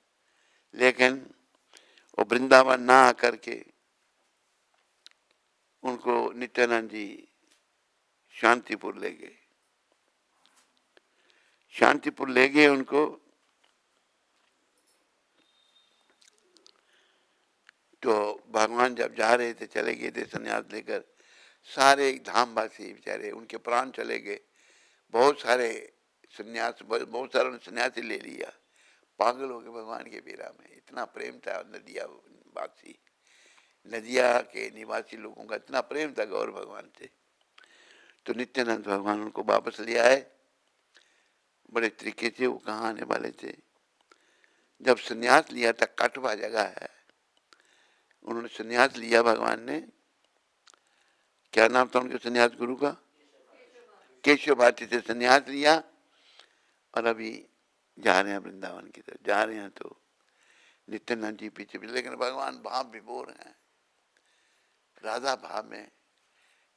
लेकिन वो वृंदावन ना आकर के उनको नित्यानंद जी शांतिपुर ले गए, शांतिपुर ले गए उनको। तो भगवान जब जा रहे थे, चले गए थे संन्यास लेकर, सारे धामवासी बेचारे उनके प्राण चले गए। बहुत सारे संन्यास, बहुत सारे सन्यासी ले लिया, पागल हो गए भगवान के पीरा में। इतना प्रेम था नदिया वासी, नदिया के निवासी लोगों का इतना प्रेम था गौर भगवान से। तो नित्यानंद भगवान उनको वापस ले आए। बड़े तरीके से वो कहाँ आने वाले थे, जब संन्यास लिया था, काटवा जगह है, उन्होंने संन्यास लिया भगवान ने। क्या नाम था उनके संन्यास गुरु का? केशव भारती से संन्यास लिया और अभी जा रहे हैं वृंदावन की तरफ जा रहे हैं। तो नित्यानंद जी पीछे पीछे, लेकिन भगवान भाव विभोर हैं, राधा भाव में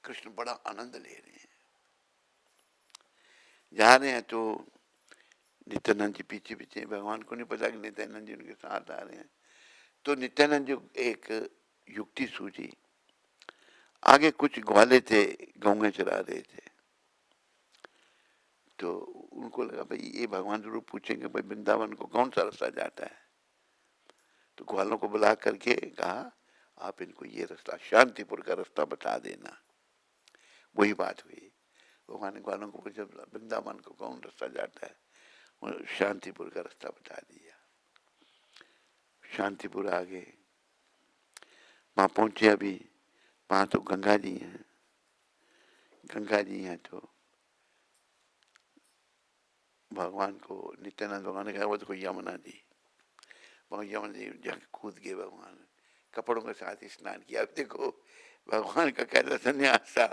कृष्ण बड़ा आनंद ले रहे हैं। जा रहे हैं तो नित्यानंद जी पीछे पीछे, भगवान को नहीं पता कि नित्यानंद जी उनके साथ आ रहे हैं। तो नित्यानंद जी एक युक्ति सूझी, आगे कुछ ग्वाले थे, गौएं चरा रहे थे। तो उनको लगा भाई ये भगवान जरूर पूछेंगे भाई वृंदावन को कौन सा रास्ता जाता है। तो ग्वालों को बुला करके कहा आप इनको ये रास्ता शांतिपुर का रास्ता बता देना। वही बात हुई, भगवान ने ग्वालों को पूछा वृंदावन को कौन रास्ता जाता है, शांतिपुर का रास्ता बता दिया। शांतिपुर आ गए, वहां पहुंचे। अभी वहां तो गंगा जी हैं, गंगा जी हैं। तो भगवान को नित्यानंद भगवान ने कहा वो तो कोई यमुना जी, वहां यमुना जी जाके कूद गए। भगवान कपड़ों के साथ ही स्नान किया। अब देखो भगवान का कैसा संन्यास था,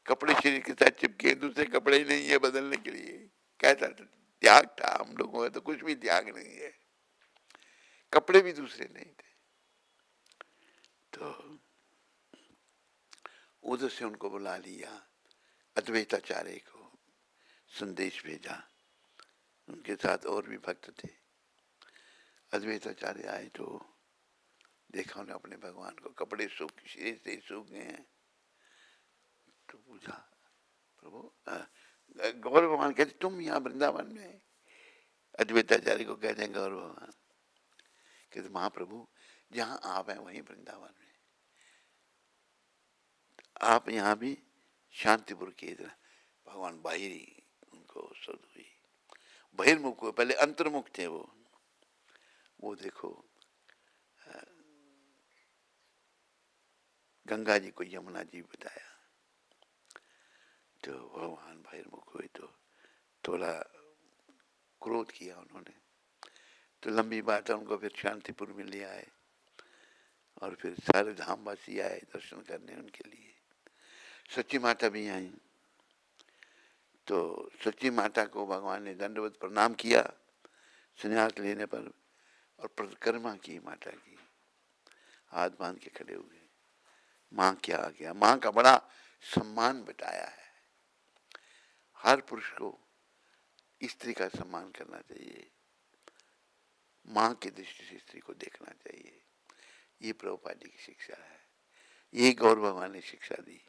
कपड़े शरीर के साथ चिपके, दूसरे कपड़े ही नहीं है बदलने के लिए। कैसा त्याग था, हम लोगों का तो कुछ भी त्याग नहीं है, कपड़े भी दूसरे नहीं थे। तो उधर से उनको बुला लिया, अद्वैताचार्य को संदेश भेजा, उनके साथ और भी भक्त थे। अद्वैताचार्य आए तो देखा उन्हें अपने भगवान को, कपड़े सूख शरीर से सूख गए हैं। तो पूछा, प्रभु गौर भगवान कहते तुम यहाँ वृंदावन में? अद्वैताचार्य को कहते हैं गौर भगवान, कहते महाप्रभु जहाँ आप हैं वहीं वृंदावन में, आप यहाँ भी शांतिपुर के इधर। भगवान बाहिरी उनको सुध हुई, बहिर्मुख हुए, पहले अंतर्मुख थे वो देखो गंगा जी को यमुना जी बताया। तो भगवान बहिर्मुख हुए तो थोड़ा क्रोध किया उन्होंने, तो लंबी बात है, उनको फिर शांतिपुर में ले आए और फिर सारे धामवासी आए दर्शन करने उनके लिए। सच्ची माता भी आई, तो सच्ची माता को भगवान ने दंडवत प्रणाम किया संन्यास लेने पर, और परिक्रमा की माता की, हाथ बांध के खड़े हुए। माँ क्या आ गया, माँ का बड़ा सम्मान बताया है। हर पुरुष को स्त्री का सम्मान करना चाहिए, माँ की दृष्टि से स्त्री को देखना चाहिए। ये प्रभुपाद जी की शिक्षा है, ये गौर भगवान ने शिक्षा दी।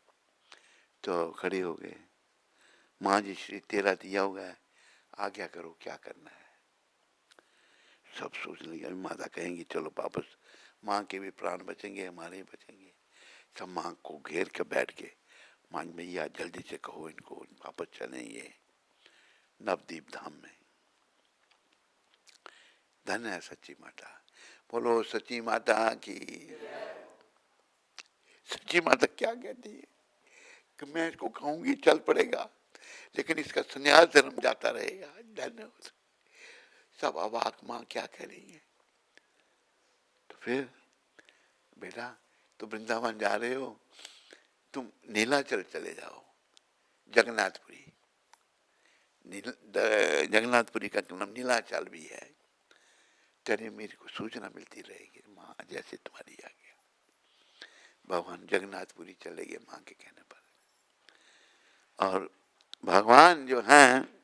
तो खड़े हो गए, माँ जी श्री तेरा दिया हुआ है, आज्ञा करो क्या करना है। सब सोच लिया, माता कहेंगी चलो वापस, माँ के भी प्राण बचेंगे हमारे ही बचेंगे। सब माँ को घेर के बैठ के, माँ भैया जल्दी से कहो इनको वापस चलेंगे नवदीप धाम में। धन है सच्ची माता, बोलो सच्ची माता की। सच्ची माता क्या कहती है कि मैं इसको कहूंगी चल पड़ेगा, लेकिन इसका संन्यास धर्म जाता रहेगा। धन्यवाद। सब अवाक, माँ क्या कह रही है। तो फिर बेटा तो वृंदावन जा रहे हो, तुम नीलाचल चले जाओ, जगन्नाथपुरी। जगन्नाथपुरी का नाम नीलाचल भी है। तेरे मेरे को सूचना मिलती रहेगी, माँ जैसे तुम्हारी आ गया। भगवान जगन्नाथपुरी चले गए माँ के कहने पर। और भगवान जो हैं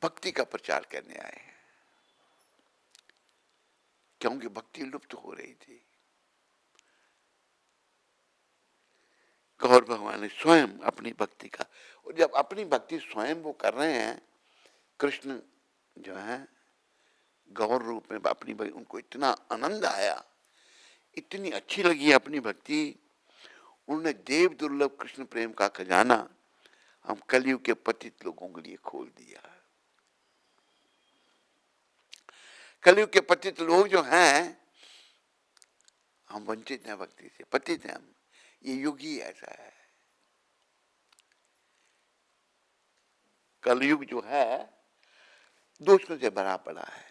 भक्ति का प्रचार करने आए हैं, क्योंकि भक्ति लुप्त हो रही थी। गौर भगवान ने स्वयं अपनी भक्ति का, और जब अपनी भक्ति स्वयं वो कर रहे हैं, कृष्ण जो है गौर रूप में अपनी भक्ति, उनको इतना आनंद आया, इतनी अच्छी लगी अपनी भक्ति, उन्होंने देव दुर्लभ कृष्ण प्रेम का खजाना हम कलयुग के पतित लोगों के लिए खोल दिया। कलयुग के पतित लोग जो हैं, हम वंचित हैं भक्ति से, पतित हैं हम। ये युग ही ऐसा है। कलयुग जो है दोषों से भरा पड़ा है,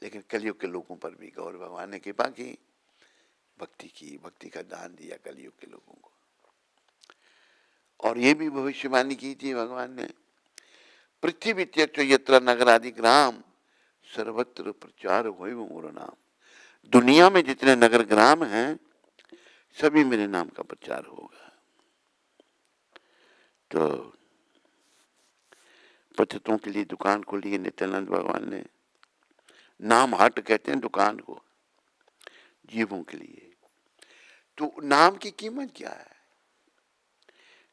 लेकिन कलयुग के लोगों पर भी गौर भगवान ने कृपा की, भक्ति की, भक्ति का दान दिया कलयुग के लोगों को। और ये भी भविष्यवाणी की थी भगवान ने, पृथ्वी त्यज यत्र नगरादि ग्राम सर्वत्र प्रचार होय मोर नाम। दुनिया में जितने नगर ग्राम हैं सभी मेरे नाम का प्रचार होगा। तो पतितों के लिए दुकान खोली है नित्यानंद भगवान ने, नाम हाट कहते हैं दुकान को, जीवों के लिए। तो नाम की कीमत क्या है?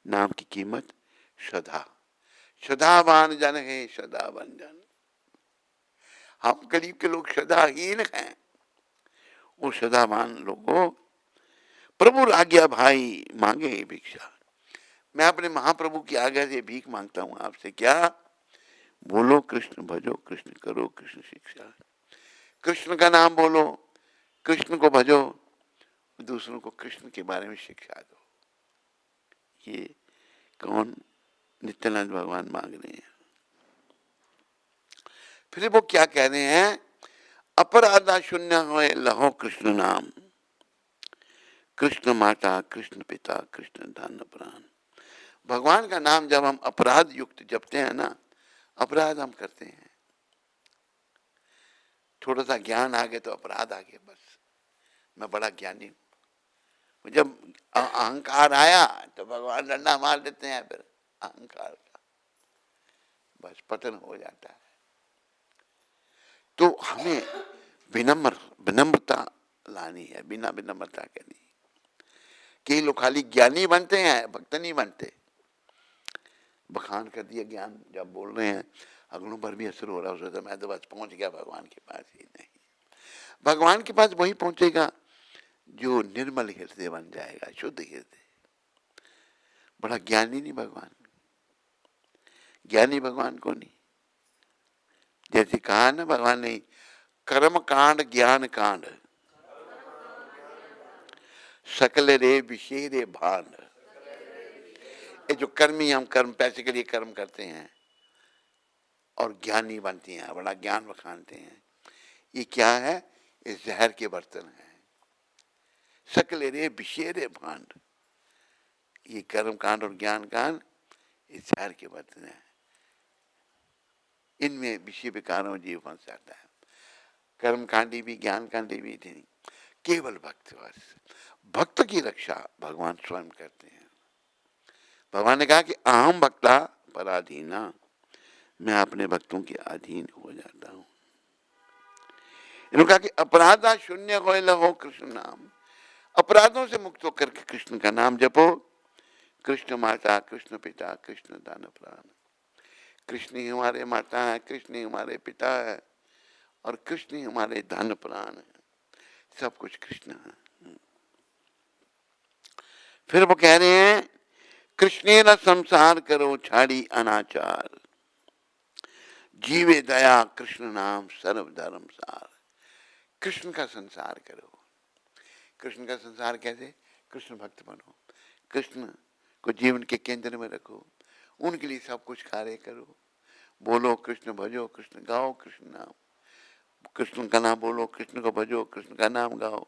नाम की कीमत श्रद्धा। श्रद्धावान जन है श्रद्धावान जन। हम करीब के लोग श्रद्धाहीन हैं, वो श्रद्धावान लोगों प्रभु आज्ञा भाई मांगे भिक्षा। मैं अपने महाप्रभु की आज्ञा से भीख मांगता हूं आपसे, क्या? बोलो कृष्ण भजो, कृष्ण करो कृष्ण शिक्षा। कृष्ण का नाम बोलो, कृष्ण को भजो, दूसरों को कृष्ण के बारे में शिक्षा दो। ये कौन? नित्यानंद भगवान मांग रहे हैं। फिर वो क्या कह रहे हैं? अपराधा शून्य हो लहो कृष्ण नाम। कृष्ण माता, कृष्ण पिता, कृष्ण धन प्राण। भगवान का नाम जब हम अपराध युक्त जपते हैं ना, अपराध हम करते हैं, थोड़ा सा ज्ञान आ गया तो अपराध आ गया, बस मैं बड़ा ज्ञानी हूं। जब अहंकार आया तो भगवान डंडा मार देते हैं, फिर अहंकार का बस पतन हो जाता है। तो हमें विनम्रता लानी है, बिना विनम्रता के नहीं। कई लोग खाली ज्ञानी बनते हैं, भक्त नहीं बनते। बखान कर दिया ज्ञान जब बोल रहे हैं, अगलों पर भी असर हो रहा है, तो मैं तो बस पहुंच गया भगवान के पास ही। नहीं, भगवान के पास वही पहुंचेगा जो निर्मल हृदय बन जाएगा, शुद्ध हृदय। बड़ा ज्ञानी नहीं भगवान, ज्ञानी भगवान को नहीं। जैसे कहा ना भगवान ने, कर्म कांड ज्ञान कांड सकल रे विषय रे भांड। ये जो कर्मी, हम कर्म पैसे के लिए कर्म करते हैं और ज्ञानी बनती हैं, बड़ा ज्ञान बखानते हैं, ये क्या है? ये जहर के बर्तन है। सकल रे विषय रे भांड, ये कर्म कांड और ज्ञान कांड ये जहर के बर्तन है। इनमें विषय विकारों जीव फंस जाता है। कर्म कांडी भी ज्ञान कांडी भी नहीं, केवल भक्त। बस भक्त की रक्षा भगवान स्वयं करते हैं। भगवान ने कहा कि अहम भक्ता पराधीना, मैं अपने भक्तों के अधीन हो जाता हूं। इन्होंने कहा कि अपराधा शून्य हो कृष्ण नाम, अपराधों से मुक्त होकर के कृष्ण का नाम जपो। कृष्ण माता, कृष्ण पिता, कृष्ण दान प्राण। कृष्ण ही हमारे माता है, कृष्ण ही हमारे पिता है, और कृष्ण ही हमारे धन प्राण है। सब कुछ कृष्ण है। फिर वो कह रहे हैं, कृष्णे न संसार करो छाड़ी अनाचार, जीवे दया कृष्ण नाम सर्व धर्म सार। कृष्ण का संसार करो। कृष्ण का संसार कैसे? कृष्ण भक्त बनो, कृष्ण को जीवन के केंद्र में रखो, उनके लिए सब कुछ कार्य करो। बोलो कृष्ण, भजो कृष्ण, गाओ कृष्ण नाम। कृष्ण का नाम बोलो, कृष्ण को भजो, कृष्ण का नाम गाओ।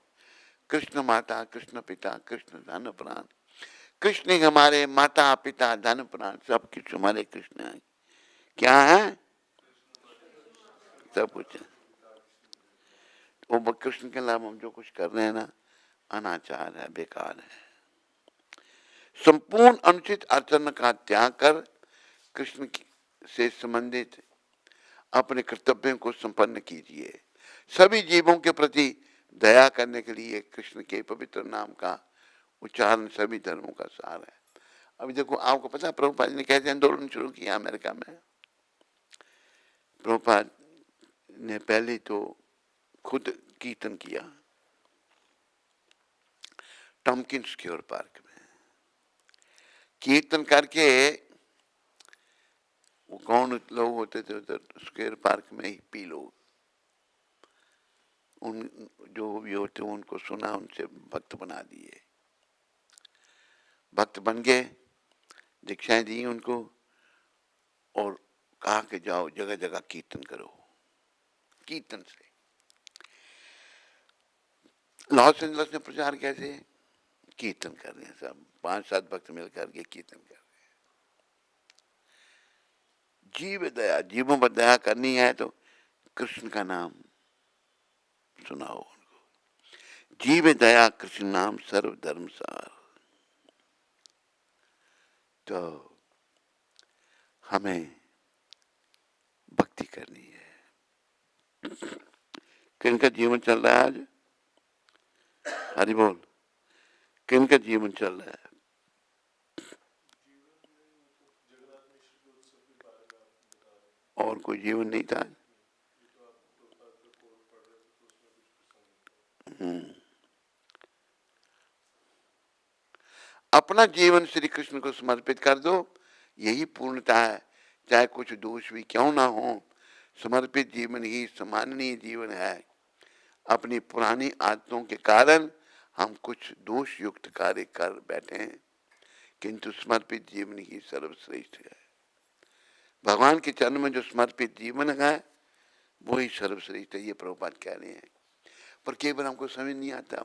कृष्ण माता, कृष्ण पिता, कृष्ण धन प्राण। कृष्ण ही हमारे माता पिता धन प्राण, सब कुछ हमारे कृष्ण है। क्या है? सब कुछ है। वो कृष्ण के नाम हम जो कुछ कर रहे हैं ना, अनाचार है, बेकार है। संपूर्ण अनुचित आचरण का त्याग कर कृष्ण से संबंधित अपने कर्तव्यों को संपन्न कीजिए। सभी जीवों के प्रति दया करने के लिए कृष्ण के पवित्र नाम का उच्चारण सभी धर्मों का सार है। अभी देखो, आपको पता है प्रभुपाद ने कैसे आंदोलन शुरू किया अमेरिका में? प्रभुपाद ने पहले तो खुद कीर्तन किया टॉमकिंस स्क्वायर पार्क में। कीर्तन करके वो कौन लोग होते थे उधर स्क्वायर पार्क में, ही पी लोग, उन जो भी होते उनको सुना, उनसे भक्त बना दिए। भक्त बन गए, दीक्षाएं दी उनको, और कहा कि जाओ जगह जगह कीर्तन करो। कीर्तन से लॉस एंजल्स में प्रचार कैसे? कीर्तन कर रहे हैं, सब 5-7 भक्त मिलकर के कीर्तन कर रहे हैं। जीव दया, जीवों पर दया करनी है तो कृष्ण का नाम सुनाओ उनको। जीव दया कृष्ण नाम सर्व धर्म सार। तो हमें भक्ति करनी है। किन का जीवन चल रहा है आज? हरि बोल। किन का जीवन चल रहा है? और कोई जीवन नहीं था। अपना जीवन श्री कृष्ण को समर्पित कर दो, यही पूर्णता है। चाहे कुछ दोष भी क्यों ना हो, समर्पित जीवन ही सम्माननीय जीवन है। अपनी पुरानी आदतों के कारण हम कुछ दोष युक्त कार्य कर बैठे हैं, किंतु समर्पित जीवन ही सर्वश्रेष्ठ है। भगवान के चरण में जो समर्पित जीवन है वही सर्वश्रेष्ठ है, ये प्रभुपाद कह रहे हैं। पर केवल हमको समझ नहीं आता,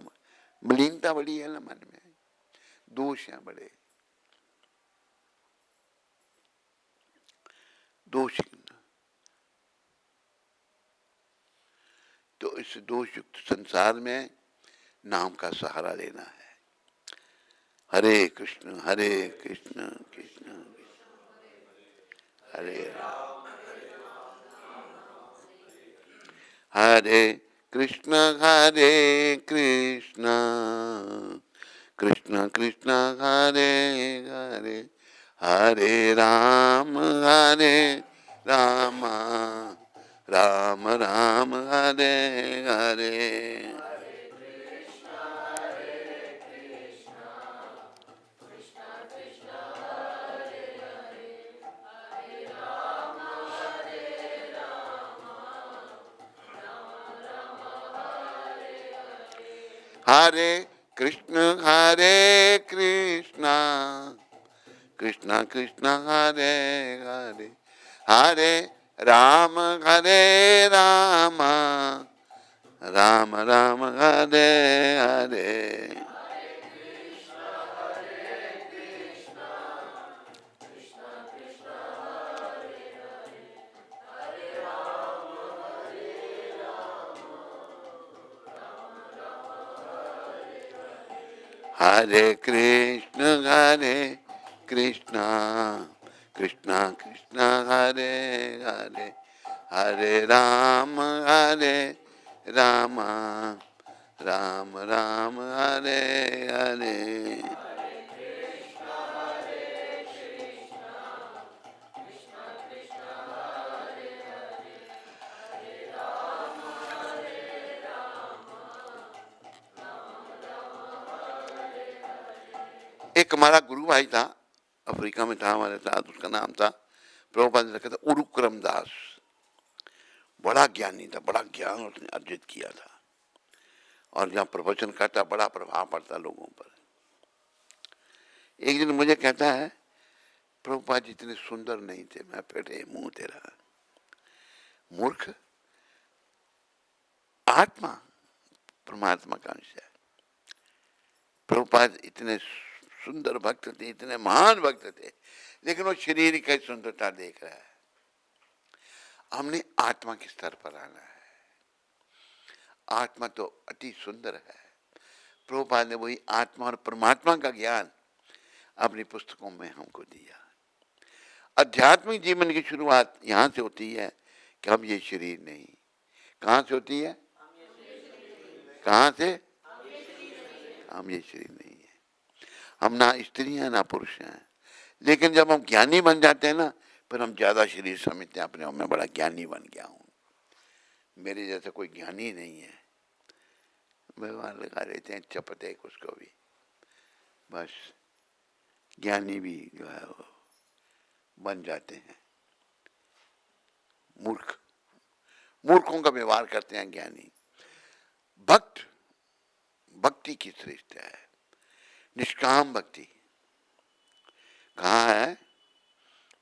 मलिनता बड़ी है ना मन में, दोष हैं बड़े, दोष। तो इस दोष युक्त संसार में नाम का सहारा लेना है। हरे कृष्ण कृष्ण कृष्ण हरे राम, हरे कृष्ण कृष्ण कृष्ण कृष्ण हरे हरे, हरे राम राम राम राम हरे हरे। हरे कृष्ण कृष्ण कृष्ण कृष्ण हरे हरे, हरे राम राम राम राम हरे हरे। हरे कृष्ण कृष्ण कृष्ण कृष्ण हरे हरे, हरे राम राम राम राम हरे हरे। एक हमारा गुरु भाई था, अफ्रीका में था हमारे साथ, उसका नाम था, प्रभुपाद ने रखा था उरुक्रम दास। बड़ा ज्ञानी था, बड़ा ज्ञान उसने अर्जित किया था, और जहाँ प्रवचन करता बड़ा प्रभाव पड़ता लोगों पर। एक दिन मुझे कहता है, प्रभुपाद जी इतने सुंदर नहीं थे। मैं फिर मुंह तेरा मूर्ख, आत्मा परमात्मा का अंश है। प्रभुपाद इतने सुंदर भक्त थे, इतने महान भक्त थे, लेकिन वो शरीर की सुंदरता देख रहा है। हमने आत्मा के स्तर पर आना है। आत्मा तो अति सुंदर है। प्रभुपाद ने वही आत्मा और परमात्मा का ज्ञान अपनी पुस्तकों में हमको दिया। आध्यात्मिक जीवन की शुरुआत यहां से होती है कि हम ये शरीर नहीं। कहां से होती है? कहां से? हम ये शरीर नहीं है। हम ना स्त्री हैं ना पुरुष हैं। लेकिन जब हम ज्ञानी बन जाते हैं ना, फिर हम ज्यादा शरीर समझते हैं अपने। मैं बड़ा ज्ञानी बन गया हूं, मेरे जैसा कोई ज्ञानी नहीं है। भगवान लगा देते हैं चपटे उसको भी, बस ज्ञानी भी जो है वो बन जाते हैं मूर्ख। मूर्खों का व्यवहार करते हैं ज्ञानी। भक्त भक्ति की श्रेष्ठ है, निष्काम भक्ति। कहाँ है?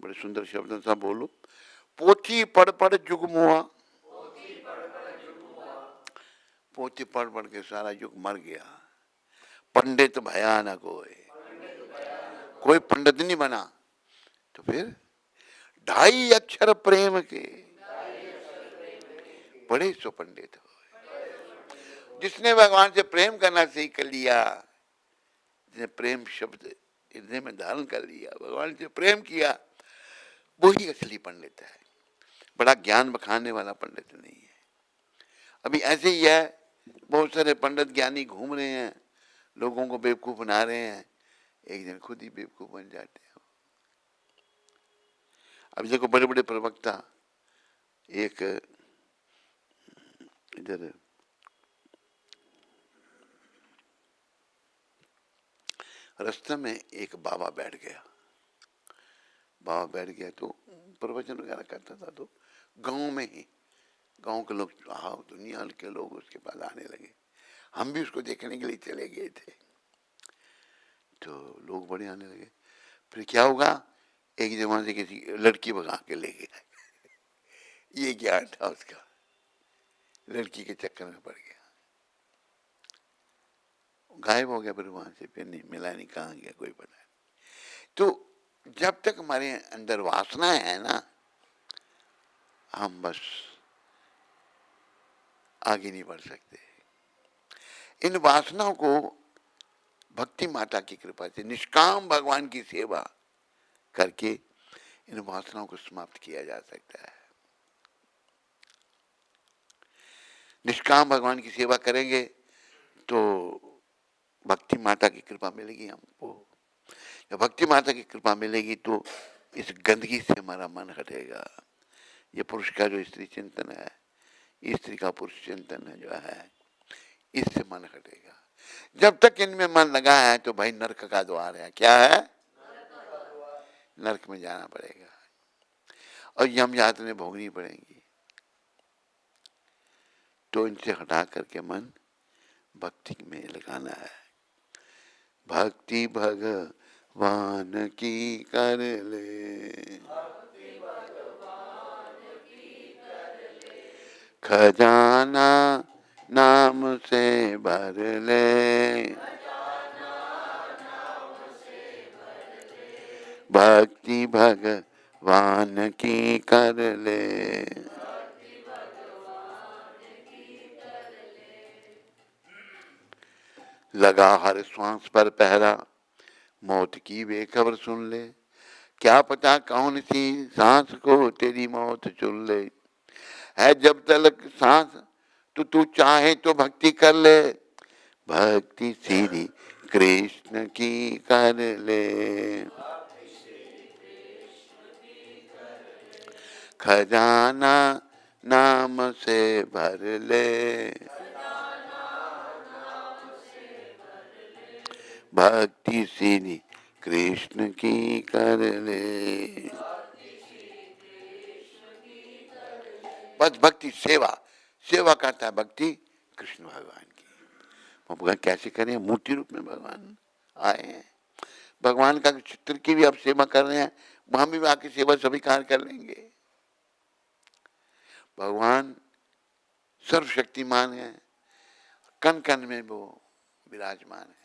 बड़े सुंदर शब्दों से बोलो। पोथी पढ़ पढ़ जुग मुआ, पोथी पढ़ पढ़ के सारा युग मर गया। पंडित भया न कोई पंडित नहीं बना। तो फिर 2.5 अक्षर प्रेम के बड़े सो पंडित हो। जिसने भगवान से प्रेम करना सीख लिया, जिसने प्रेम शब्द हृदय में धारण कर लिया, भगवान से प्रेम किया, वही असली पंडित है। बड़ा ज्ञान बखाने वाला पंडित नहीं है। अभी ऐसे ही है, बहुत सारे पंडित ज्ञानी घूम रहे हैं, लोगों को बेवकूफ बना रहे हैं, एक दिन खुद ही बेवकूफ बन जाते हैं। अब देखो बड़े बड़े प्रवक्ता, एक इधर रास्ते में एक बाबा बैठ गया। बाबा बैठ गया तो प्रवचन वगैरह करता था। तो गांव में ही, गांव के लोग, दुनिया के लोग उसके पास आने लगे। हम भी उसको देखने के लिए चले गए थे। तो लोग बड़े आने लगे। फिर क्या होगा, एक जमाने से किसी लड़की भगा के ले गया। ये ज्ञान था उसका, लड़की के चक्कर में पड़ गया। गायब हो गया, फिर वहां से फिर नहीं मिला, नहीं कहाँ गया कोई पता नहीं। तो जब तक हमारे अंदर वासना है ना, हम बस आगे नहीं बढ़ सकते। इन वासनाओं को भक्ति माता की कृपा से निष्काम भगवान की सेवा करके इन वासनाओं को समाप्त किया जा सकता है। निष्काम भगवान की सेवा करेंगे तो भक्ति माता की कृपा मिलेगी हमको। जब भक्ति माता की कृपा मिलेगी तो इस गंदगी से हमारा मन हटेगा। ये पुरुष का जो स्त्री चिंतन है, स्त्री का पुरुष चिंतन है जो है, इससे मन हटेगा। जब तक इनमें मन लगा है तो भाई नरक का द्वार है। क्या है? नरक में जाना पड़ेगा और यम यातनाएं भोगनी पड़ेंगी। तो इनसे हटा करके मन भक्ति में लगाना है। भक्ति भगवान की कर ले, खजाना नाम से भर ले, भक्ति भगवान की कर ले। लगा हर श्वास पर पहरा, मौत की बेखबर सुन ले। क्या पता कौन सी सांस को तेरी मौत चुन ले। है जब तक सांस तो तू चाहे तो भक्ति कर ले, भक्ति श्री कृष्ण की कर ले। खजाना नाम से भर ले, भक्ति श्री कृष्ण की कर ले। बस भक्ति सेवा, सेवा करता है भक्ति कृष्ण भगवान की। भगवान कैसे करें? मूर्ति रूप में भगवान आए हैं। भगवान का चित्र की भी आप सेवा कर रहे हैं, वहां भी आके सेवा स्वीकार कर लेंगे। भगवान सर्वशक्तिमान है, कण कण में वो विराजमान है।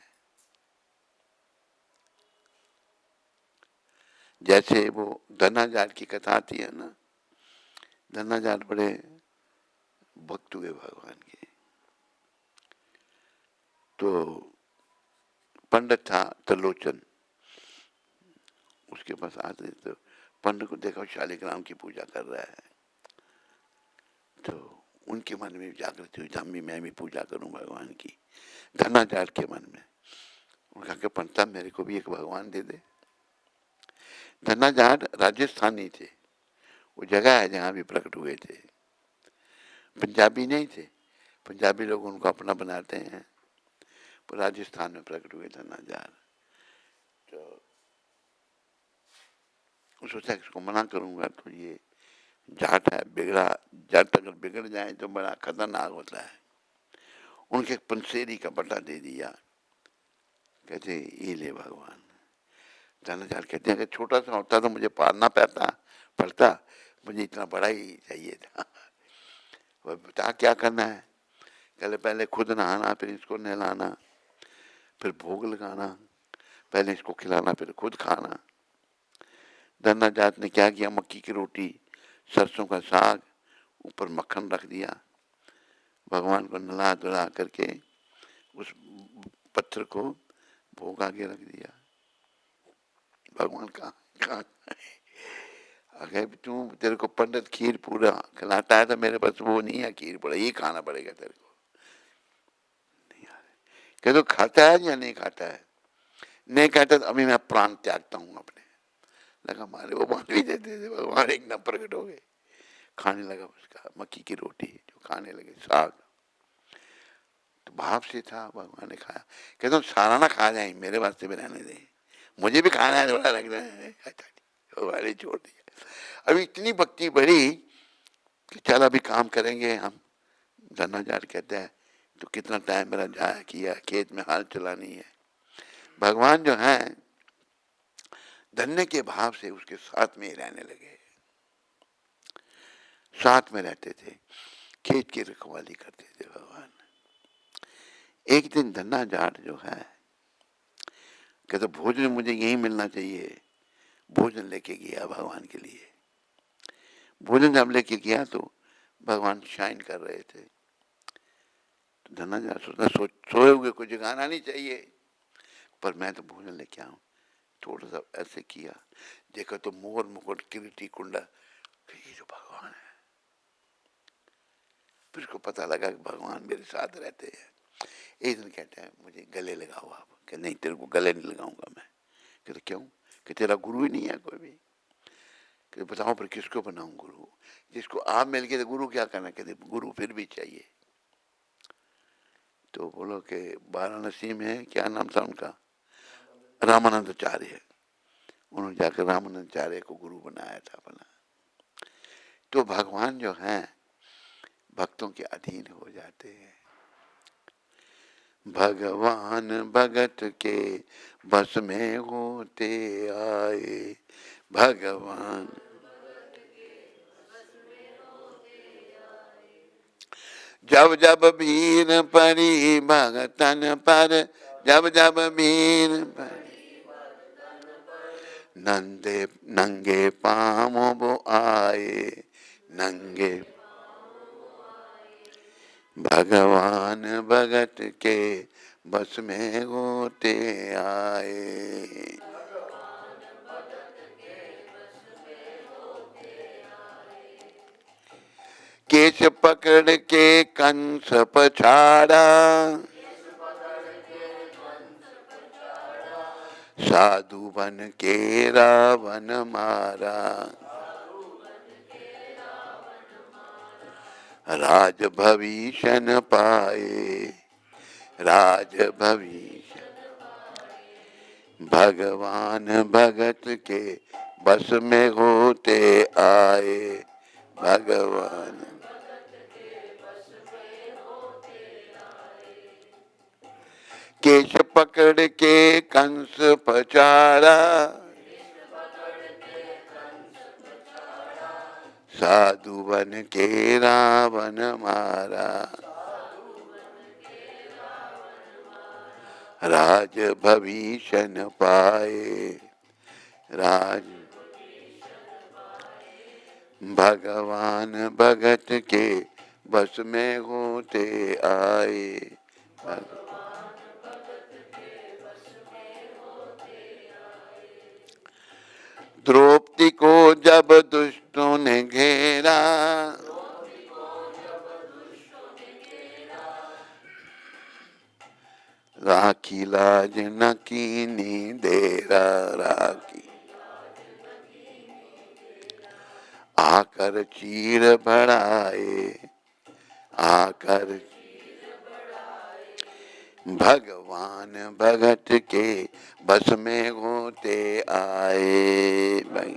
जैसे वो धनाजाट की कथा आती है ना, धनाजाट बड़े भक्त हुए भगवान के। तो पंडित था त्रिलोचन, उसके पास आते तो पंडित को देखा शालिग्राम की पूजा कर रहा है। तो उनके मन में जागृति हुई, हम भी मैं भी पूजा करूं भगवान की। धनाचार्य के मन में उनका कि पंडिता मेरे को भी एक भगवान दे दे। धनाचार्य राजस्थानी थे, वो जगह है जहाँ भी प्रकट हुए थे। पंजाबी नहीं थे, पंजाबी लोग उनको अपना बनाते हैं, पर राजस्थान में प्रकट हुए धनाचार्य। तो सोचा इसको मना करूंगा तो ये जाट है, बिगड़ा जाट अगर बिगड़ जाए तो बड़ा खतरनाक होता है। उनके पंसेरी का बटा दे दिया, कहते ये ले भगवान। धनाचार्य कहते हैं कि छोटा सा होता तो मुझे पालना पड़ता, मुझे इतना बड़ा ही चाहिए था। वह बता क्या करना है? कहले पहले खुद नहाना, फिर इसको नहलाना, फिर भोग लगाना, पहले इसको खिलाना, फिर खुद खाना। धनाचार्य ने क्या किया? मक्की की रोटी, सरसों का साग, ऊपर मक्खन रख दिया। भगवान को नला धुला करके उस पत्थर को भोग आगे रख दिया। भगवान कहाँ अगर तू, तेरे को पंडित खीर पूरा खिलाता है तो मेरे पास वो नहीं है खीर पूरा, ये खाना पड़ेगा तेरे को। नहीं कह तो खाता है या नहीं खाता है? नहीं खाता तो अभी मैं प्राण त्यागता हूँ अपने। लगा मारे वो मान भी देते थे, भगवान एक न प्रकट हो गए। खाने लगा उसका मक्की की रोटी जो खाने लगे, साग तो भाव से था। भगवान ने खाया, कहता हूँ सारा ना खा जाए, मेरे वास्ते भी रहने दे, मुझे भी खाना है, थोड़ा लग रहा है। भगवान छोड़ दिया। अभी इतनी भक्ति बढ़ी कि चल अभी काम करेंगे हम। धनाचार्य कहते हैं तो कितना टाइम मेरा जाया किया, खेत में हाल चलानी है। भगवान जो है धन्य के भाव से उसके साथ में ही रहने लगे, साथ में रहते थे, खेत की रखवाली करते थे भगवान। एक दिन धन्ना जाट जो है कहते भोजन मुझे यही मिलना चाहिए, भोजन लेके गया भगवान के लिए। भोजन जब लेके गया तो भगवान शाइन कर रहे थे। तो धन्ना जाट सोचता सोए हुए को जगाना नहीं चाहिए, पर मैं तो भोजन लेके आऊं। थोड़ा सा ऐसे किया, देखा तो मोर मुकुट किरीटी कुंडा, ये जो भगवान है। फिर उसको पता लगा कि भगवान मेरे साथ रहते हैं। एक दिन कहते हैं मुझे गले लगाओ आप। कि नहीं तेरे को गले नहीं लगाऊंगा मैं। कहते क्यों? कि तेरा गुरु ही नहीं है कोई भी। कहते बताओ पर किसको बनाऊं गुरु? जिसको आप मिल गए तो गुरु क्या करना? कहते गुरु फिर भी चाहिए। तो बोलो कि वाराणसी में क्या नाम था उनका? रामानंदाचार्य। उन्होंने जाकर रामानंदाचार्य को गुरु बनाया था अपना। तो भगवान जो है भक्तों के अधीन हो जाते हैं। भगवान भगत के बस में होते आए, भगवान जब जब भीड़ पड़ी भगतन पर, जब जब भीड़ पड़ी नंदे नंगे पाँव वो आए, नंगे भगवान भगत के बस में होते आए। केश पकड़ के कंस पछाड़ा, साधु बन के रावण मारा, राज भविष्य पाए, राज भविष्य भगवान भगत के बस में होते आए, भगवान केश पकड़ के कंस पछाड़ा, साधु बन के रावण मारा, राज भविष्य पाए, राज भगवान भगत के बस में होते आए। द्रौपदी को जब दुष्टों ने घेरा, राखी लाज न कीनी देरा, राखी आकर चीर बढ़ाए, आकर भगवान भगत के बस में होते आए। भाई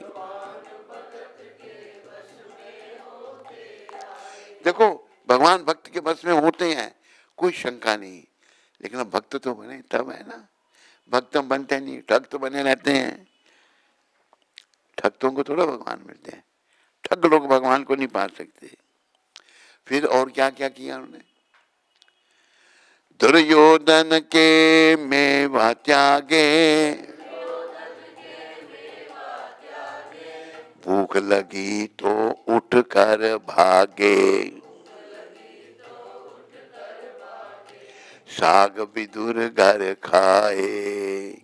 देखो भगवान भक्त के बस में होते हैं, कोई शंका नहीं, लेकिन भक्त तो बने तब है ना। भक्त बनते नहीं, ठग तो बने रहते हैं। ठगों को थोड़ा भगवान मिलते हैं, ठग लोग भगवान को नहीं पा सकते। फिर और क्या क्या किया उन्होंने? दुर्योधन के मेवा त्यागे, भूख लगी तो उठ कर भागे, साग विदुर घर खाए,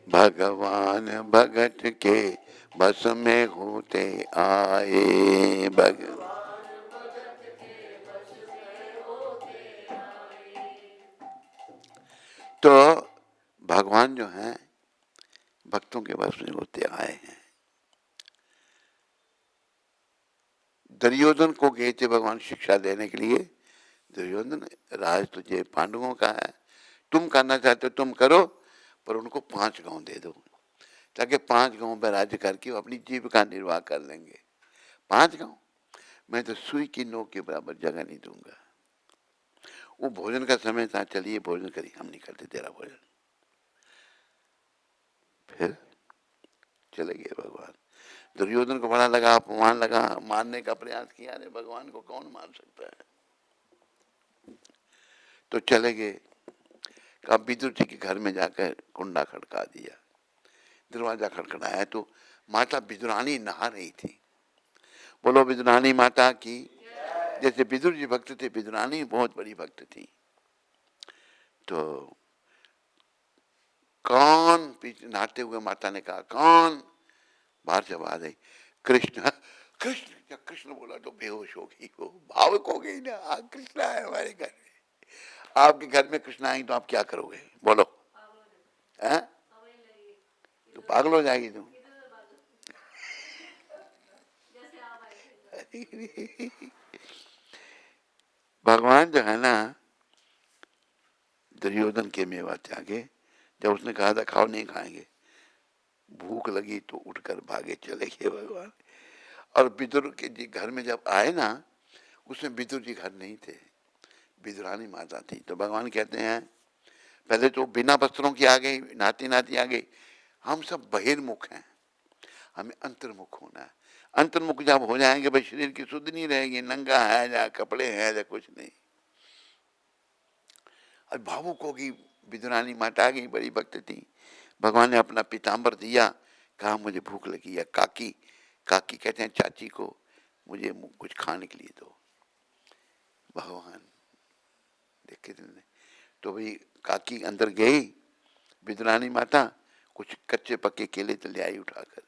भगवान भगत के बस में होते आए, भगवान। तो भगवान जो है भक्तों के बस में होते आए हैं। दुर्योधन को गए थे भगवान शिक्षा देने के लिए। दुर्योधन राज तुझे पांडवों का है, तुम करना चाहते हो तुम करो, पर उनको 5 गांव दे दो, ताकि 5 गांव पर राज्य करके वो अपनी जीविका निर्वाह कर लेंगे। 5 गांव मैं तो सुई की नोक के बराबर जगह नहीं दूंगा। वो भोजन का समय था, चलिए भोजन करिए, हम नहीं करते तेरा भोजन। फिर चले गए भगवान। दुर्योधन को बड़ा लगा, अपमान लगा, मारने का प्रयास किया। अरे भगवान को कौन मार सकता है? तो चले गए। कहा विदुर जी के घर में जाकर कुंडा खड़का दिया। दरवाजा खड़खड़ाया तो माता विदुरानी नहा रही थी। बोलो विदुरानी माता की। जैसे विदुर जी भक्त थे, विदुरानी बहुत बड़ी भक्त थी। तो कौन, पीछे नहाते हुए माता ने कहा कौन। बाहर से आवाज आई, कृष्ण। कृष्ण, जब कृष्ण बोला तो बेहोश हो गई, वो भावुक हो गई ना। कृष्ण आए हमारे घर में। आपके घर में कृष्ण आएंगे तो आप क्या करोगे, बोलो। है? तो पागल हो जाएगी तुम। भगवान जो है ना, दुर्योधन के मेवा त्यागे। जब उसने कहा था खाओ, नहीं खाएंगे, भूख लगी तो उठकर भागे चले गए भगवान। और विदुर के जी घर में जब आए ना, उसमें विदुर जी घर नहीं थे, विदुरानी माता थी। तो भगवान कहते हैं पहले तो बिना वस्त्रों की आ गई, नाती नाती आ गई। हम सब बहिर्मुख हैं, हमें अंतर्मुख होना है। अंतर्मुख जब हो जाएंगे भाई, शरीर की शुद्ध नहीं रहेगी, नंगा है या कपड़े हैं या कुछ नहीं। और भावुक होगी, विदुरानी माता आ गई, बड़ी भक्त थी। भगवान ने अपना पीताम्बर दिया, कहा मुझे भूख लगी है। काकी, काकी कहते हैं चाची को, मुझे कुछ खाने के लिए दो। भगवान देखे तुमने। तो भाई काकी अंदर गई, विदुरानी माता कुछ कच्चे पक्के केले तो ले आई उठाकर।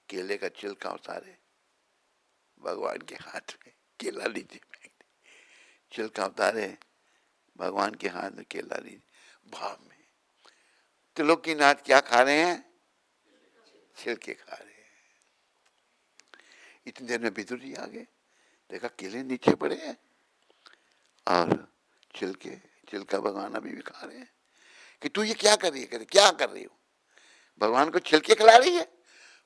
केले का छिलका उतारे, भगवान के हाथ में केला लीजिए, छिलका उतारे, भगवान के हाथ में केला लीजिए। भाव में त्रिलोकीनाथ क्या खा रहे हैं, छिलके खा रहे हैं। इतनी देर में विदुर जी आ गए, देखा केले नीचे पड़े हैं और छिलके, छिलका भगवान अभी भी खा रहे हैं। कि तू ये क्या कर रही है, कहते क्या कर रही हो, भगवान को छिलके खिला रही है।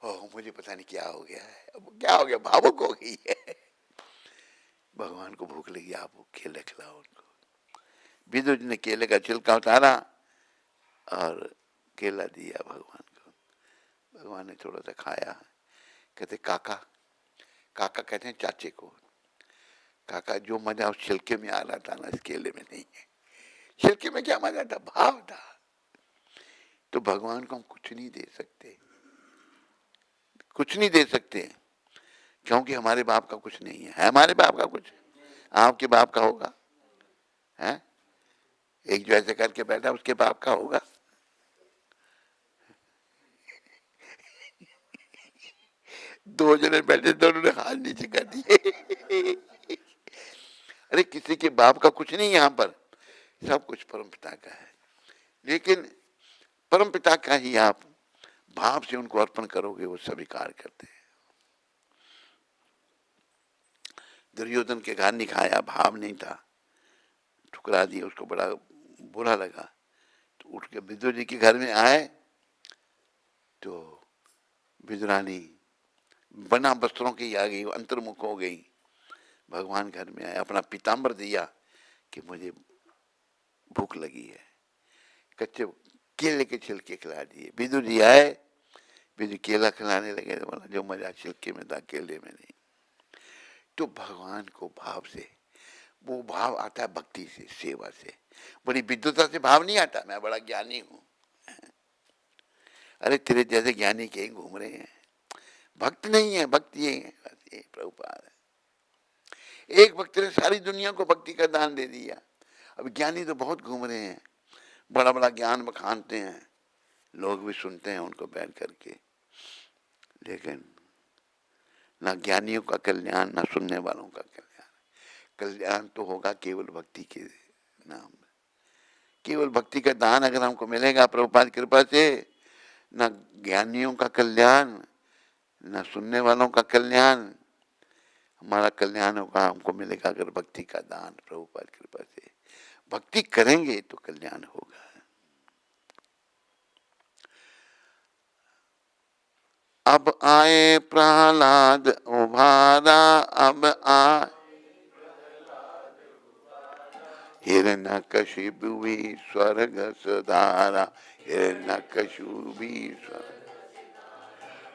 ओह मुझे पता नहीं क्या हो गया है, अब क्या हो गया, भावुक हो गई है। भगवान को भूख लगी, आप केले खिलाओ उनको। विदुर जी ने केले का छिलका उतारा और केला दिया भगवान को। भगवान ने थोड़ा सा खाया। कहते काका, काका कहते हैं चाचे को, काका जो मजा उस छिलके में आ रहा था ना, इस केले में नहीं है। छिलके में क्या मजा था, भाव था। तो भगवान को हम कुछ नहीं दे सकते, कुछ नहीं दे सकते, क्योंकि हमारे बाप का कुछ नहीं है हमारे बाप का कुछ, आपके बाप का होगा है। एक जो ऐसे करके बैठा उसके बाप का होगा। दो जने बैठे, दोनों ने हाथ नीचे कर दिए। अरे किसी के बाप का कुछ नहीं, यहाँ पर सब कुछ परमपिता का है। लेकिन परमपिता का ही आप भाव से उनको अर्पण करोगे, वो स्वीकार करते हैं। दुर्योधन के घर नहीं खाया, भाव नहीं था, ठुकरा दिया, उसको बड़ा बुरा लगा। तो उठ के विदुर जी के घर में आए तो विदुरानी बना वस्त्रों की आ गई, अंतर्मुख हो गई। भगवान घर में आए, अपना पीताम्बर दिया कि मुझे भूख लगी है। कच्चे केले के छिलके खिला दिए। विदुर जी आए, विदुर केला खिलाने लगे, तो बोला जो मजा छिलके में था केले में नहीं। तो भगवान को भाव से, वो भाव आता है भक्ति से, सेवा से, बड़ी विद्वता से भाव नहीं आता मैं बड़ा ज्ञानी हूं। अरे तेरे जैसे ज्ञानी कहीं घूम रहे हैं, भक्त नहीं है, भक्ति है, बस ये प्रभुपाद है। एक भक्त ने सारी दुनिया को भक्ति का दान दे दिया। अब ज्ञानी तो बहुत घूम रहे हैं, बड़ा बड़ा ज्ञान बखानते हैं, लोग भी सुनते हैं उनको बैठ करके, लेकिन ना ज्ञानियों का कल्याण, ना सुनने वालों का कल्याण। कल्याण तो होगा केवल भक्ति के नाम, केवल भक्ति का दान अगर हमको मिलेगा प्रभुपाद की कृपा से, ना ज्ञानियों का कल्याण, ना सुनने वालों का कल्याण, हमारा कल्याण होगा, हमको मिलेगा अगर भक्ति का दान प्रभुपाद की कृपा से। भक्ति करेंगे तो कल्याण होगा। अब आए प्रहलाद उभारा, अब आए हिरण्यकशिपु भी स्वर्ग सुधारा, हिरण्यकशिपु भी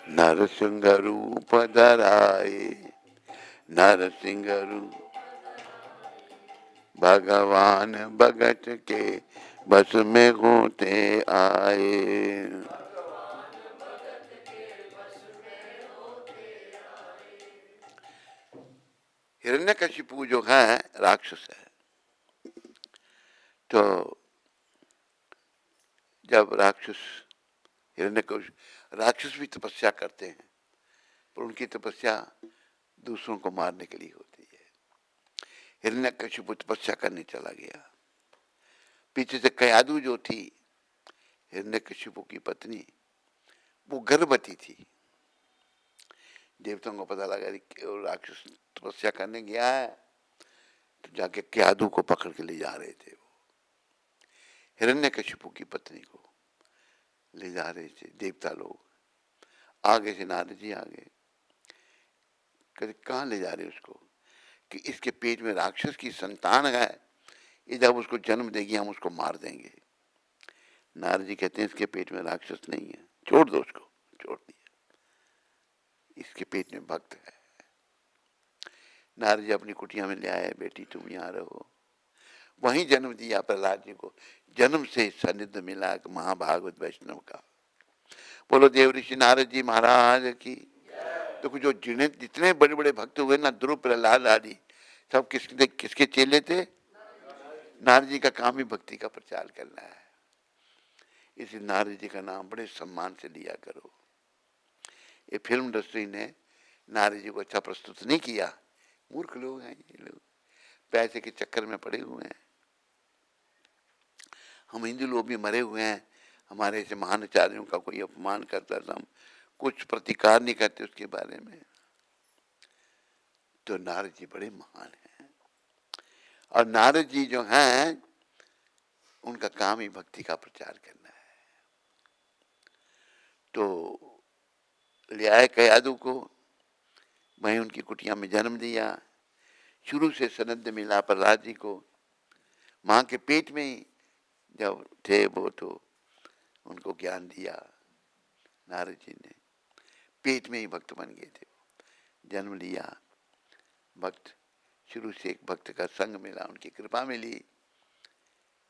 नरसिंह रूप धराए, नरसिंह रूप भगवान भगत के बस में होते आए। हिरण्यकशिपु जो है राक्षस है। तो जब राक्षस भी तपस्या करते हैं, पर उनकी तपस्या दूसरों को मारने के लिए होती है। हिरण्यकशिपु तपस्या करने चला गया। पीछे से कयादु जो थी हिरण्यकशिपु की पत्नी, वो गर्भवती थी। देवताओं को पता लगा कि राक्षस तपस्या करने गया है, तो जाके कयादु को पकड़ के ले जा रहे थे। वो हिरण्यकशिपु की पत्नी को ले जा रहे थे देवता लोग। आगे से नारद जी आ गए, कहते कहाँ ले जा रहे उसको? कि इसके पेट में राक्षस की संतान है, ये जब उसको जन्म देगी हम उसको मार देंगे। नारद जी कहते हैं इसके पेट में राक्षस नहीं है, छोड़ दो उसको। छोड़ दिया। इसके पेट में भक्त है। नारद जी अपनी कुटिया में ले आए, बेटी तुम यहाँ रहो। वहीं जन्म दिया प्रहलाद जी को। जन्म से सानिध्य मिला महाभागवत वैष्णव का। बोलो देव ऋषि नारद जी महाराज की। तो जो जितने बड़े बड़े भक्त हुए ना, ध्रुव प्रहलाद आदि, सब किसके चेले थे? नारद जी का काम ही भक्ति का प्रचार करना है। इसलिए नारद जी का नाम बड़े सम्मान से लिया करो। ये फिल्म इंडस्ट्री ने नारद जी को अच्छा प्रस्तुत नहीं किया। मूर्ख लोग हैं ये लोग, पैसे के चक्कर में पड़े हुए हैं। हम हिंदू लोग भी मरे हुए हैं। हमारे ऐसे महान आचार्यों का कोई अपमान करता तो हम कुछ प्रतिकार नहीं करते उसके बारे में। तो नारद जी बड़े महान हैं। और नारद जी जो हैं उनका काम ही भक्ति का प्रचार करना है। तो ले आए कयादु को, वहीं उनकी कुटिया में जन्म दिया। शुरू से सनद मिला प्रहलाद जी को। माँ के पेट में ही जब थे वो, तो उनको ज्ञान दिया नारद जी ने। पेट में ही भक्त बन गए थे। जन्म लिया भक्त, शुरू से एक भक्त का संग मिला, उनकी कृपा मिली,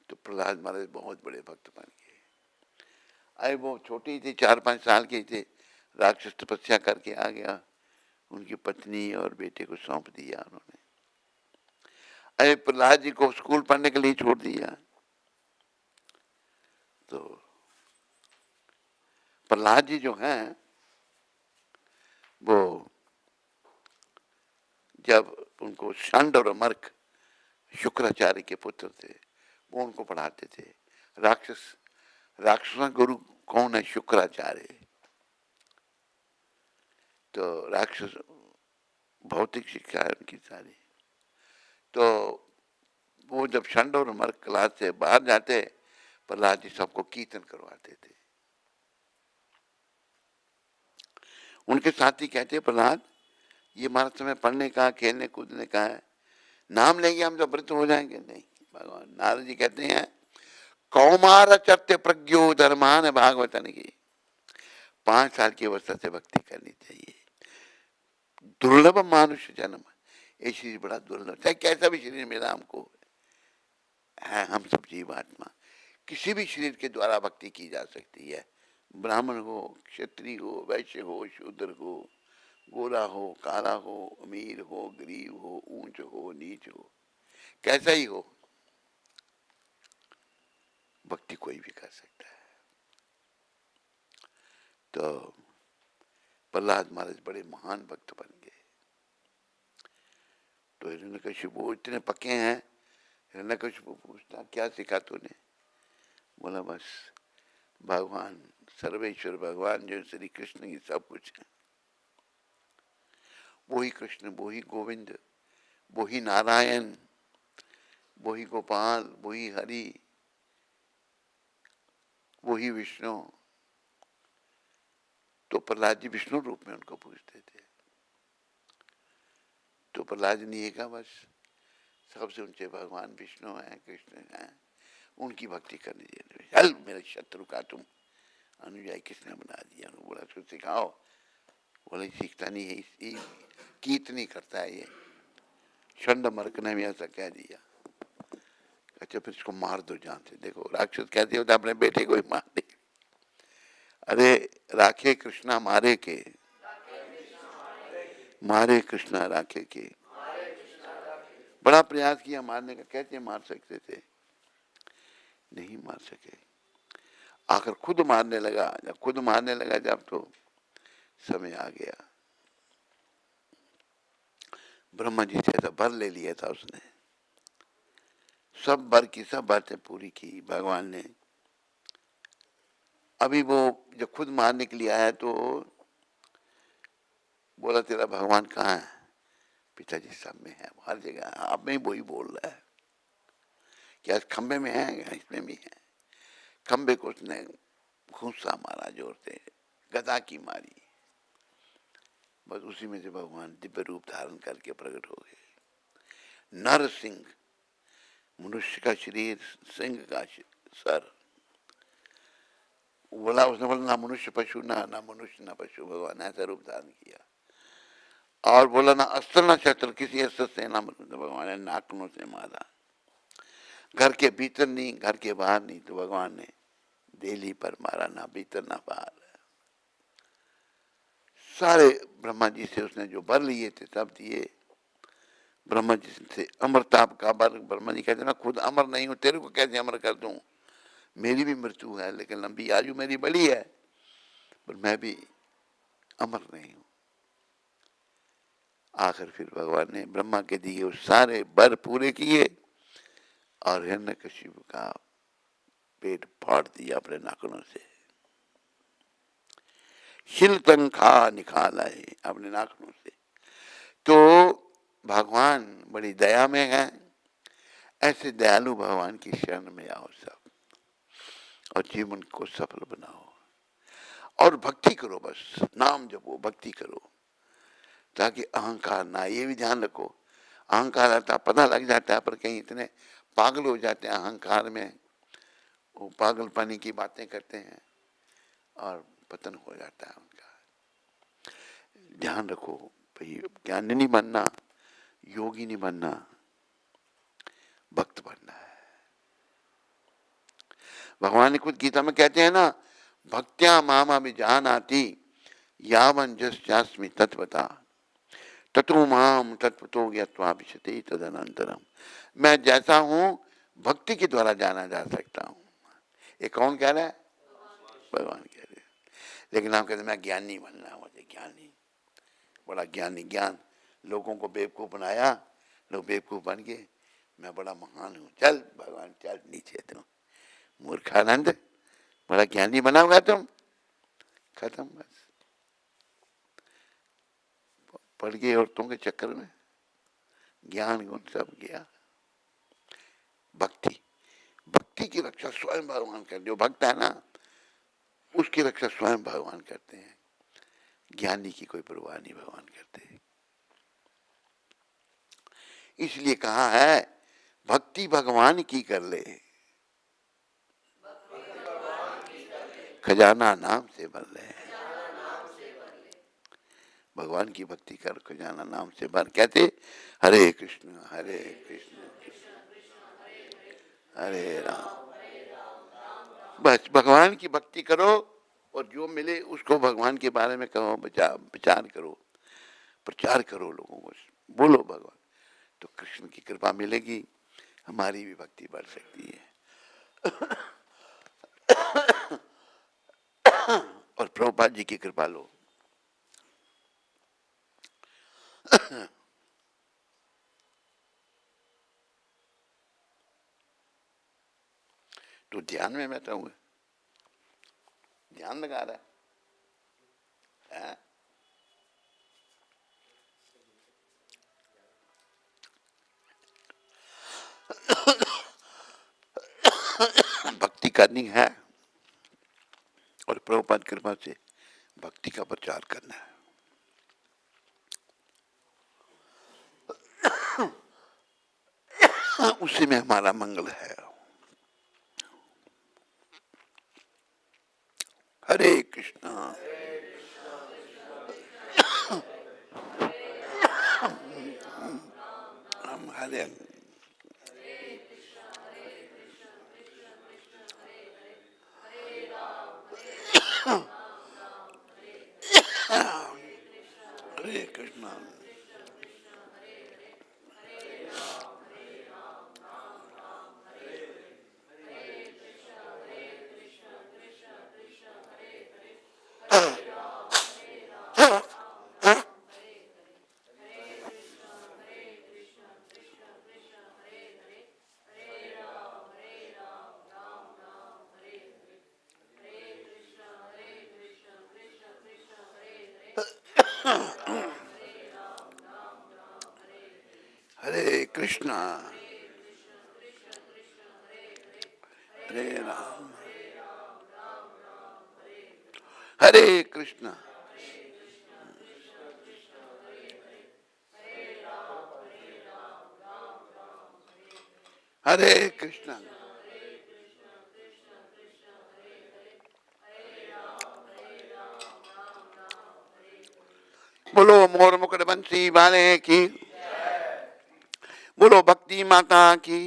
तो प्रहलाद महाराज बहुत बड़े भक्त बन गए। अरे वो छोटे ही थे, 4-5 साल के थे। राक्षस तपस्या करके आ गया, उनकी पत्नी और बेटे को सौंप दिया उन्होंने। अरे प्रहलाद जी को स्कूल पढ़ने के लिए छोड़ दिया। तो प्रहलाद जी जो हैं वो जब उनको षंड और अमर्क शुक्राचार्य के पुत्र थे, वो उनको पढ़ाते थे। राक्षस गुरु कौन है? शुक्राचार्य। तो राक्षस भौतिक शिक्षा है उनकी सारी। तो वो जब षंड और अमर्क क्लास से बाहर जाते, प्रहलाद जी सबको कीर्तन करवाते थे। उनके साथी कहते प्रहलाद ये हमारा समय पढ़ने का, खेलने कूदने का है, नाम लेंगे हम तो व्रत हो जाएंगे। नहीं, भगवान नारद जी कहते हैं कौमार चत्य प्रज्ञो धर्मान भागवतन की। 5 साल की अवस्था से भक्ति करनी चाहिए। दुर्लभ मानुष जन्म, ये शरीर बड़ा दुर्लभ, चाहे कैसा भी शरीर मिला हमको है, हम सब जीवात्मा, किसी भी शरीर के द्वारा भक्ति की जा सकती है। ब्राह्मण हो, क्षत्रिय हो, वैश्य हो, शूद्र हो, गोरा हो, काला हो, अमीर हो, गरीब हो, ऊंच हो, नीच हो, कैसा ही हो, भक्ति कोई भी कर सकता है। तो प्रहलाद महाराज बड़े महान भक्त बन गए। तो हिरण्यकशिपु इतने पक्के हैं। हिरण्यकशिपु पूछता क्या सीखा तूने? बोला बस भगवान सर्वेश्वर भगवान जो श्री कृष्ण की सब कुछ है, वो ही कृष्ण, वो ही गोविंद, वो ही नारायण, वो ही गोपाल, वो ही हरि, वो ही विष्णु। तो प्रहलाद जी विष्णु रूप में उनको पूछते थे। तो प्रहलाद जी ने कहा बस सबसे ऊंचे भगवान विष्णु हैं, कृष्ण हैं, उनकी भक्ति करनी चाहिए। चल मेरे शत्रु का तुम अनुयायी किसने बना दिया? बोला उसको सिखाओ। बोले सीखता नहीं है, कीर्त नहीं करता है ये। षंड मर्क ने भी ऐसा कह दिया। अच्छा फिर इसको मार दो जान से। देखो राक्षस कहते होते अपने बेटे को ही मार दे। अरे राखे कृष्णा मारे के, मारे कृष्णा राखे के। बड़ा प्रयास किया मारने का, कैसे मार सकते थे, नहीं मार सके। आखिर खुद मारने लगा। जब खुद मारने लगा जब तो समय आ गया। ब्रह्मा जी से ऐसा वर ले लिया था उसने, सब वर की सब बातें पूरी की भगवान ने। अभी वो जब खुद मारने के लिए आया तो बोला तेरा भगवान कहाँ है? पिताजी सब में है, हर जगह है, आप में वही बोल रहा है। क्या खंबे में है? इसमें भी है। खंबे को उसने घूसा मारा जोर से, गदा की मारी, बस उसी में से भगवान दिव्य रूप धारण करके प्रकट हो गए। नर सिंह, मनुष्य का शरीर, सिंह का सर। बोला उसने, बोला ना मनुष्य पशु, ना मनुष्य ना पशु, भगवान ऐसा रूप धारण किया। और बोला ना अस्त्र ना शस्त्र, किसी अस्त्र से ना, भगवान ने नाखूनों से मारा। घर के भीतर नहीं, घर के बाहर नहीं, तो भगवान ने देली पर मारा, ना भीतर ना बाहर। सारे ब्रह्मा जी से उसने जो वर लिए थे सब दिए। ब्रह्मा जी से अमरताप का वर, ब्रह्मा जी कहते ना खुद अमर नहीं हूं, तेरे को कैसे अमर कर दूं, मेरी भी मृत्यु है, लेकिन लंबी आयु मेरी बड़ी है, पर मैं भी अमर नहीं हूं। आखिर फिर भगवान ने ब्रह्मा के दिए उस सारे वर पूरे किए और हिरण्यकशिपु का पेट फाड़ दिया अपने नाखूनों से। शिल तंखा निकाला है अपने नाखूनों से। तो भगवान बड़ी दया में है। ऐसे दयालु भगवान की शरण में आओ सब, और जीवन को सफल बनाओ और भक्ति करो, बस नाम जपो, भक्ति करो, ताकि अहंकार ना। ये भी ध्यान रखो, अहंकार आता पता लग जाता है, पर कहीं इतने पागल हो जाते हैं अहंकार में, वो पागलपनी की बातें करते हैं और पतन हो जाता है उनका। ध्यान रखो भाई, ज्ञानी नहीं बनना, योगी नहीं बनना, भक्त बनना है। भगवान ने खुद गीता में कहते हैं ना, भक्त्या मामा भी जान आती यावन जस्मी तत्वता ततो माम तत्वतो ज्ञात्वाभिषते तदनंतरम। मैं जैसा हूं भक्ति के द्वारा जाना जा सकता हूं। ये कौन कह रहा है? भगवान कह रहे हैं। लेकिन हम कहते हैं मैं ज्ञानी बनना है, मुझे ज्ञानी, बड़ा ज्ञानी, ज्ञान लोगों को बेवकूफ बनाया, लोग बेवकूफ बन गए, मैं बड़ा महान हूँ, चल भगवान चल नीचे, तुम मूर्खानंद, बड़ा ज्ञानी बना हुआ तुम, खत्म बस। पड़ गए औरतों के चक्कर में, ज्ञान गुण सब गया। भक्ति, भक्ति की रक्षा स्वयं भगवान कर, जो भक्त है ना उसकी रक्षा स्वयं भगवान करते हैं। ज्ञानी की कोई परवाह नहीं भगवान करते। इसलिए कहा है भक्ति भगवान की कर ले, खजाना नाम से भर ले। भगवान की भक्ति कर, खजाना नाम से भर। कहते हरे कृष्ण हरे राम। बस भगवान की भक्ति करो और जो मिले उसको भगवान के बारे में कहो, विचार करो, प्रचार करो, लोगों को बोलो भगवान, तो कृष्ण की कृपा मिलेगी, हमारी भी भक्ति बढ़ सकती है। और प्रभुपाद जी की कृपा लो। तो ध्यान में बैठा हुआ, ध्यान लगा रहा है? भक्ति करनी है और प्रभुपाद कृपा से भक्ति का प्रचार करना है। उसी में हमारा मंगल है। हरे कृष्णा हम हरे हरे कृष्णा हरे राम हरे कृष्णा हरे कृष्णा बोलो मोर मुकुट बंसी वाले की, बोलो भक्ति माता की,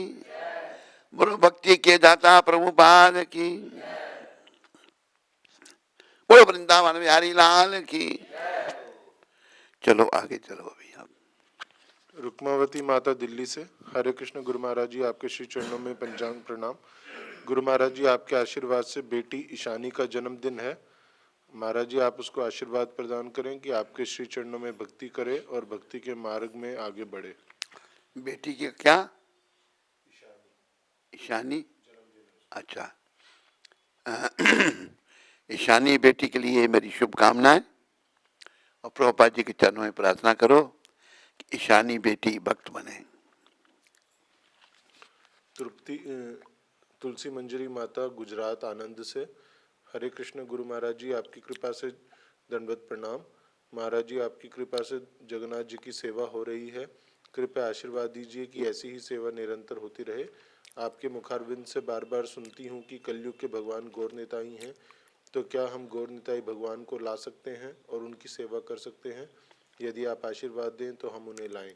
बोलो भक्ति के दाता प्रभुपाद की, बोलो वृंदावन बिहारी लाल की। चलो आगे चलो अभी आप। रुक्मावती माता दिल्ली से। हरे कृष्ण गुरु महाराज जी, आपके श्री चरणों में पंचांग प्रणाम। गुरु महाराज जी, आपके आशीर्वाद से बेटी ईशानी का जन्मदिन है। महाराज जी, आप उसको आशीर्वाद प्रदान करें कि आपके श्री चरणों में भक्ति करे और भक्ति के मार्ग में आगे बढ़े। बेटी की क्या? ईशानी। अच्छा, ईशानी बेटी के लिए मेरी शुभकामनाएं और प्रभुपाद जी के चरणों में प्रार्थना करो कि ईशानी बेटी भक्त बने। तुलसी मंजरी माता गुजरात आनंद से। हरे कृष्ण गुरु महाराज जी, आपकी कृपा से दंडवत प्रणाम। महाराज जी, आपकी कृपा से जगन्नाथ जी की सेवा हो रही है। कृपया आशीर्वाद दीजिए कि ऐसी ही सेवा निरंतर होती रहे। आपके मुखारविंद से बार बार सुनती हूँ कि कलयुग के भगवान गौर निताई हैं, तो क्या हम गौर निताई भगवान को ला सकते हैं और उनकी सेवा कर सकते हैं? यदि आप आशीर्वाद दें तो हम उन्हें लाएं।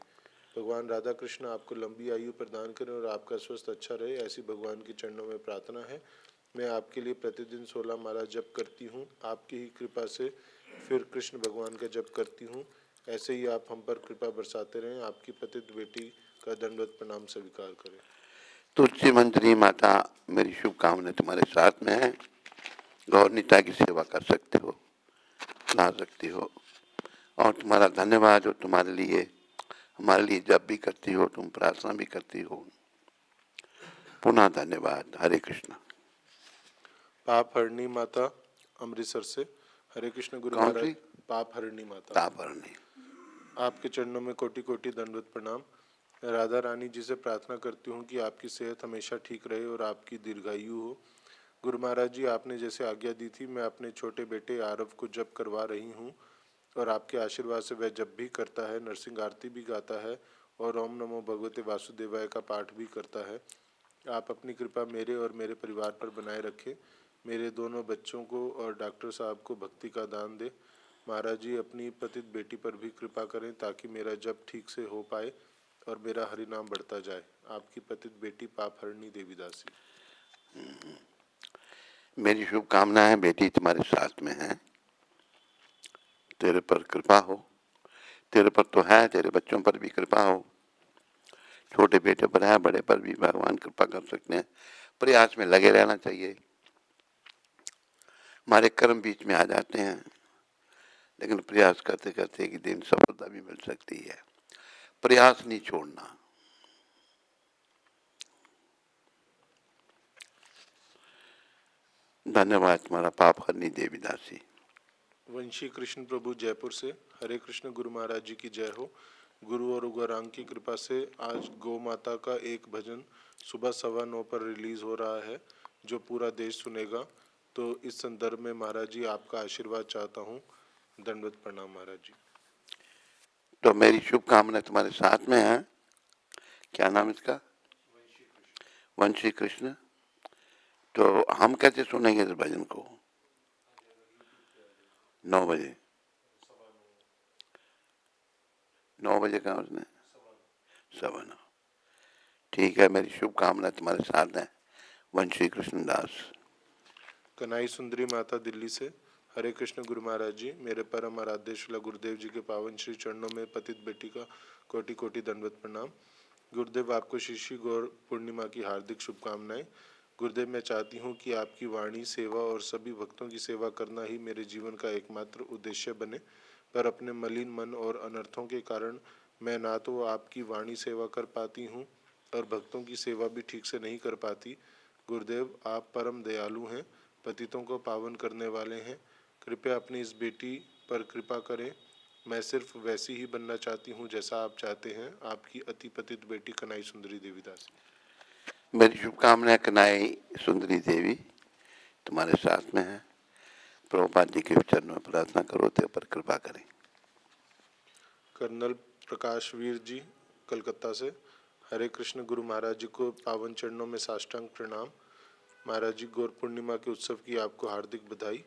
भगवान राधा कृष्ण आपको लंबी आयु प्रदान करें और आपका स्वास्थ्य अच्छा रहे, ऐसी भगवान के चरणों में प्रार्थना है। मैं आपके लिए प्रतिदिन 16 माला जप करती हूँ। आपकी ही कृपा से फिर कृष्ण भगवान का जप करती हूँ। ऐसे ही आप हम पर कृपा बरसाते रहें। आपकी पतित बेटी का दंडवत प्रणाम स्वीकार करें। तुलसी मंत्री माता, मेरी शुभकामनाएं तुम्हारे साथ में है। गौरनीता की सेवा कर सकते हो, ला सकती हो, और तुम्हारा धन्यवाद जो तुम्हारे लिए हमारे लिए जब भी करती हो, तुम प्रार्थना भी करती हो, पुनः धन्यवाद। हरे कृष्ण। पाप हरणी माता अमृतसर से। हरे कृष्ण गुरु कौन महाराज। सी? पाप हरणी माता। तापरणी। आपके चरणों में कोटि कोटि दंडवत प्रणाम। राधा रानी जी से प्रार्थना करती हूँ कि आपकी सेहत हमेशा ठीक रहे और आपकी दीर्घायु हो। गुरु महाराज जी, आपने जैसे आज्ञा दी थी, मैं अपने छोटे बेटे आरव को जप करवा रही हूँ और आपके आशीर्वाद से वह जप भी करता है, नरसिंह आरती भी गाता है और ओम नमो भगवते वासुदेवाय का पाठ भी करता है। आप अपनी कृपा मेरे और मेरे परिवार पर बनाए रखें। मेरे दोनों बच्चों को और डॉक्टर साहब को भक्ति का दान दे। महाराज जी, अपनी पतित बेटी पर भी कृपा करें ताकि मेरा जप ठीक से हो पाए और मेरा हरि नाम बढ़ता जाए। आपकी पतित बेटी पाप हरणी देवीदासी। मेरी शुभकामनाएं बेटी तुम्हारे साथ में है। तेरे पर कृपा हो, तेरे पर तो है, तेरे बच्चों पर भी कृपा हो। छोटे बेटे पर है, बड़े पर भी भगवान कृपा कर सकते हैं। प्रयास में लगे रहना चाहिए। हमारे कर्म बीच में आ जाते हैं, लेकिन प्रयास करते करते एक दिन सफलता भी मिल सकती है। प्रयास नहीं छोड़ना। धन्यवाद तुम्हारा पाप हरनी देवीदासी। वंशी कृष्ण प्रभु जयपुर से। हरे कृष्ण गुरु महाराज जी की जय हो। गुरु और गौरांग की कृपा से आज गौ माता का एक भजन सुबह 9:15 पर रिलीज हो रहा है, जो पूरा देश सुनेगा। तो इस संदर्भ में महाराज जी आपका आशीर्वाद चाहता हूँ। दंडवत प्रणाम महाराज जी। तो मेरी शुभकामनाएं तुम्हारे साथ में है। क्या नाम इसका? वंशी कृष्ण। तो हम कैसे सुनेंगे इस भजन को? 9 बजे। 9 बजे का उसने 9:15। ठीक है, मेरी शुभकामनाएं तुम्हारे साथ हैं। वंशी कृष्णदास। कन्हई सुंदरी माता दिल्ली से। हरे कृष्ण गुरु महाराज जी, मेरे परम आराध्य श्री गुरुदेव जी के पावन श्री चरणों में पतित बेटी का कोटि कोटि दंडवत प्रणाम। गुरुदेव, आपको शिशि गौर पूर्णिमा की हार्दिक शुभकामनाएं। गुरुदेव, मैं चाहती हूँ कि आपकी वाणी, सेवा और सभी भक्तों की सेवा करना ही मेरे जीवन का एकमात्र उद्देश्य बने, पर अपने मलिन मन और अनर्थों के कारण मैं ना तो आपकी वाणी सेवा कर पाती हूँ और भक्तों की सेवा भी ठीक से नहीं कर पाती। गुरुदेव, आप परम दयालु हैं, पतितों को पावन करने वाले हैं। कृपया अपनी इस बेटी पर कृपा करें। मैं सिर्फ वैसी ही बनना चाहती हूँ जैसा आप चाहते हैं। आपकी अति पतित बेटी कनाई सुंदरी देवीदासी। मेरी शुभकामनाएं कनाई सुंदरी देवी तुम्हारे साथ में है। प्रभुपाद जी के चरणों में प्रार्थना करो ते पर कृपा करें। कर्नल प्रकाश वीर जी कलकत्ता से। हरे कृष्ण गुरु महाराज जी को पावन चरणों में साष्टांग प्रणाम। महाराज जी, गौर पूर्णिमा के उत्सव की आपको हार्दिक बधाई।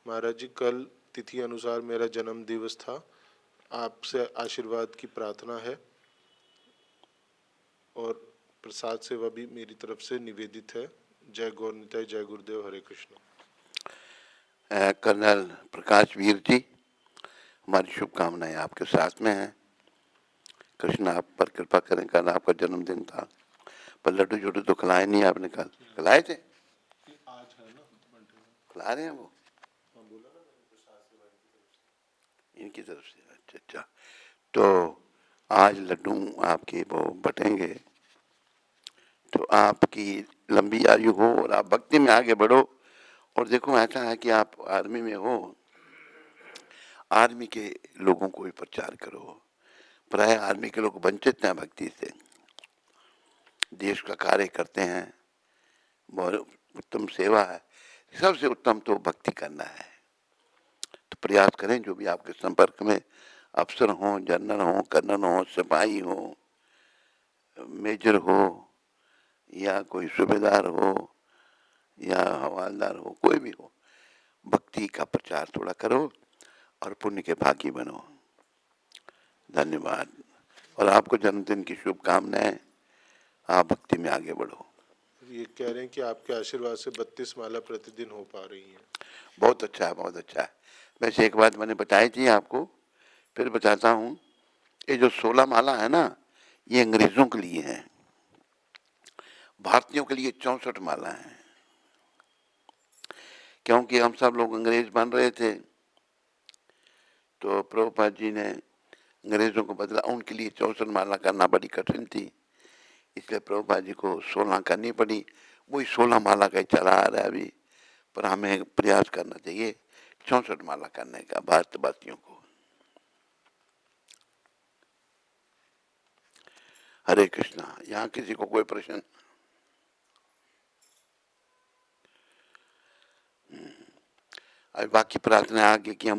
महाराज जी, कल तिथि अनुसार मेरा जन्म दिवस था। आपसे आशीर्वाद की प्रार्थना है और प्रसाद सेवा भी मेरी तरफ से निवेदित है। जय गौर निताई, जय गुरुदेव, हरे कृष्ण। कर्नल प्रकाश वीर जी, हमारी शुभकामनाएं आपके साथ में हैं। कृष्ण आप पर कृपा करें। कल आपका जन्मदिन था, पर लड्डू छोटू तो खिलाए नहीं आपने। कल खिलाए थे? आज है ना, खिला रहे हैं वो बोला ना इनकी तरफ से। अच्छा अच्छा, तो आज लड्डू आपके वो बटेंगे। तो आपकी लंबी आयु हो और आप भक्ति में आगे बढ़ो। और देखो, ऐसा है कि आप आर्मी में हो, आर्मी के लोगों को भी प्रचार करो। प्राय आर्मी के लोग वंचित हैं भक्ति से, देश का कार्य करते हैं, बहुत उत्तम सेवा है। सबसे उत्तम तो भक्ति करना है। तो प्रयास करें, जो भी आपके संपर्क में अफसर हों, जनरल हों, कर्नल हों, सिपाही हों, मेजर हो, या कोई सूबेदार हो, या हवालदार हो, कोई भी हो, भक्ति का प्रचार थोड़ा करो और पुण्य के भागी बनो। धन्यवाद। और आपको जन्मदिन की शुभकामनाएं। आप भक्ति में आगे बढ़ो। ये कह रहे हैं कि आपके आशीर्वाद से 32 माला प्रतिदिन हो पा रही हैं। बहुत अच्छा है, बहुत अच्छा है। वैसे एक बात मैंने बताई थी आपको, फिर बताता हूँ। ये जो 16 माला है ना, ये अंग्रेजों के लिए है, भारतीयों के लिए 64 माला है। क्योंकि हम सब लोग अंग्रेज बन रहे थे, तो प्रभुपाद जी ने अंग्रेजों को बदला। उनके लिए 64 माला करना बड़ी कठिन थी, इसलिए प्रभुपाद जी को 16 करनी पड़ी। वही 16 माला का ही चला आ रहा है अभी, पर हमें प्रयास करना चाहिए 64 माला करने का भारतवासियों को। हरे कृष्णा। यहाँ किसी को कोई प्रश्न? अभी बाकी प्रार्थना आगे की हम बोल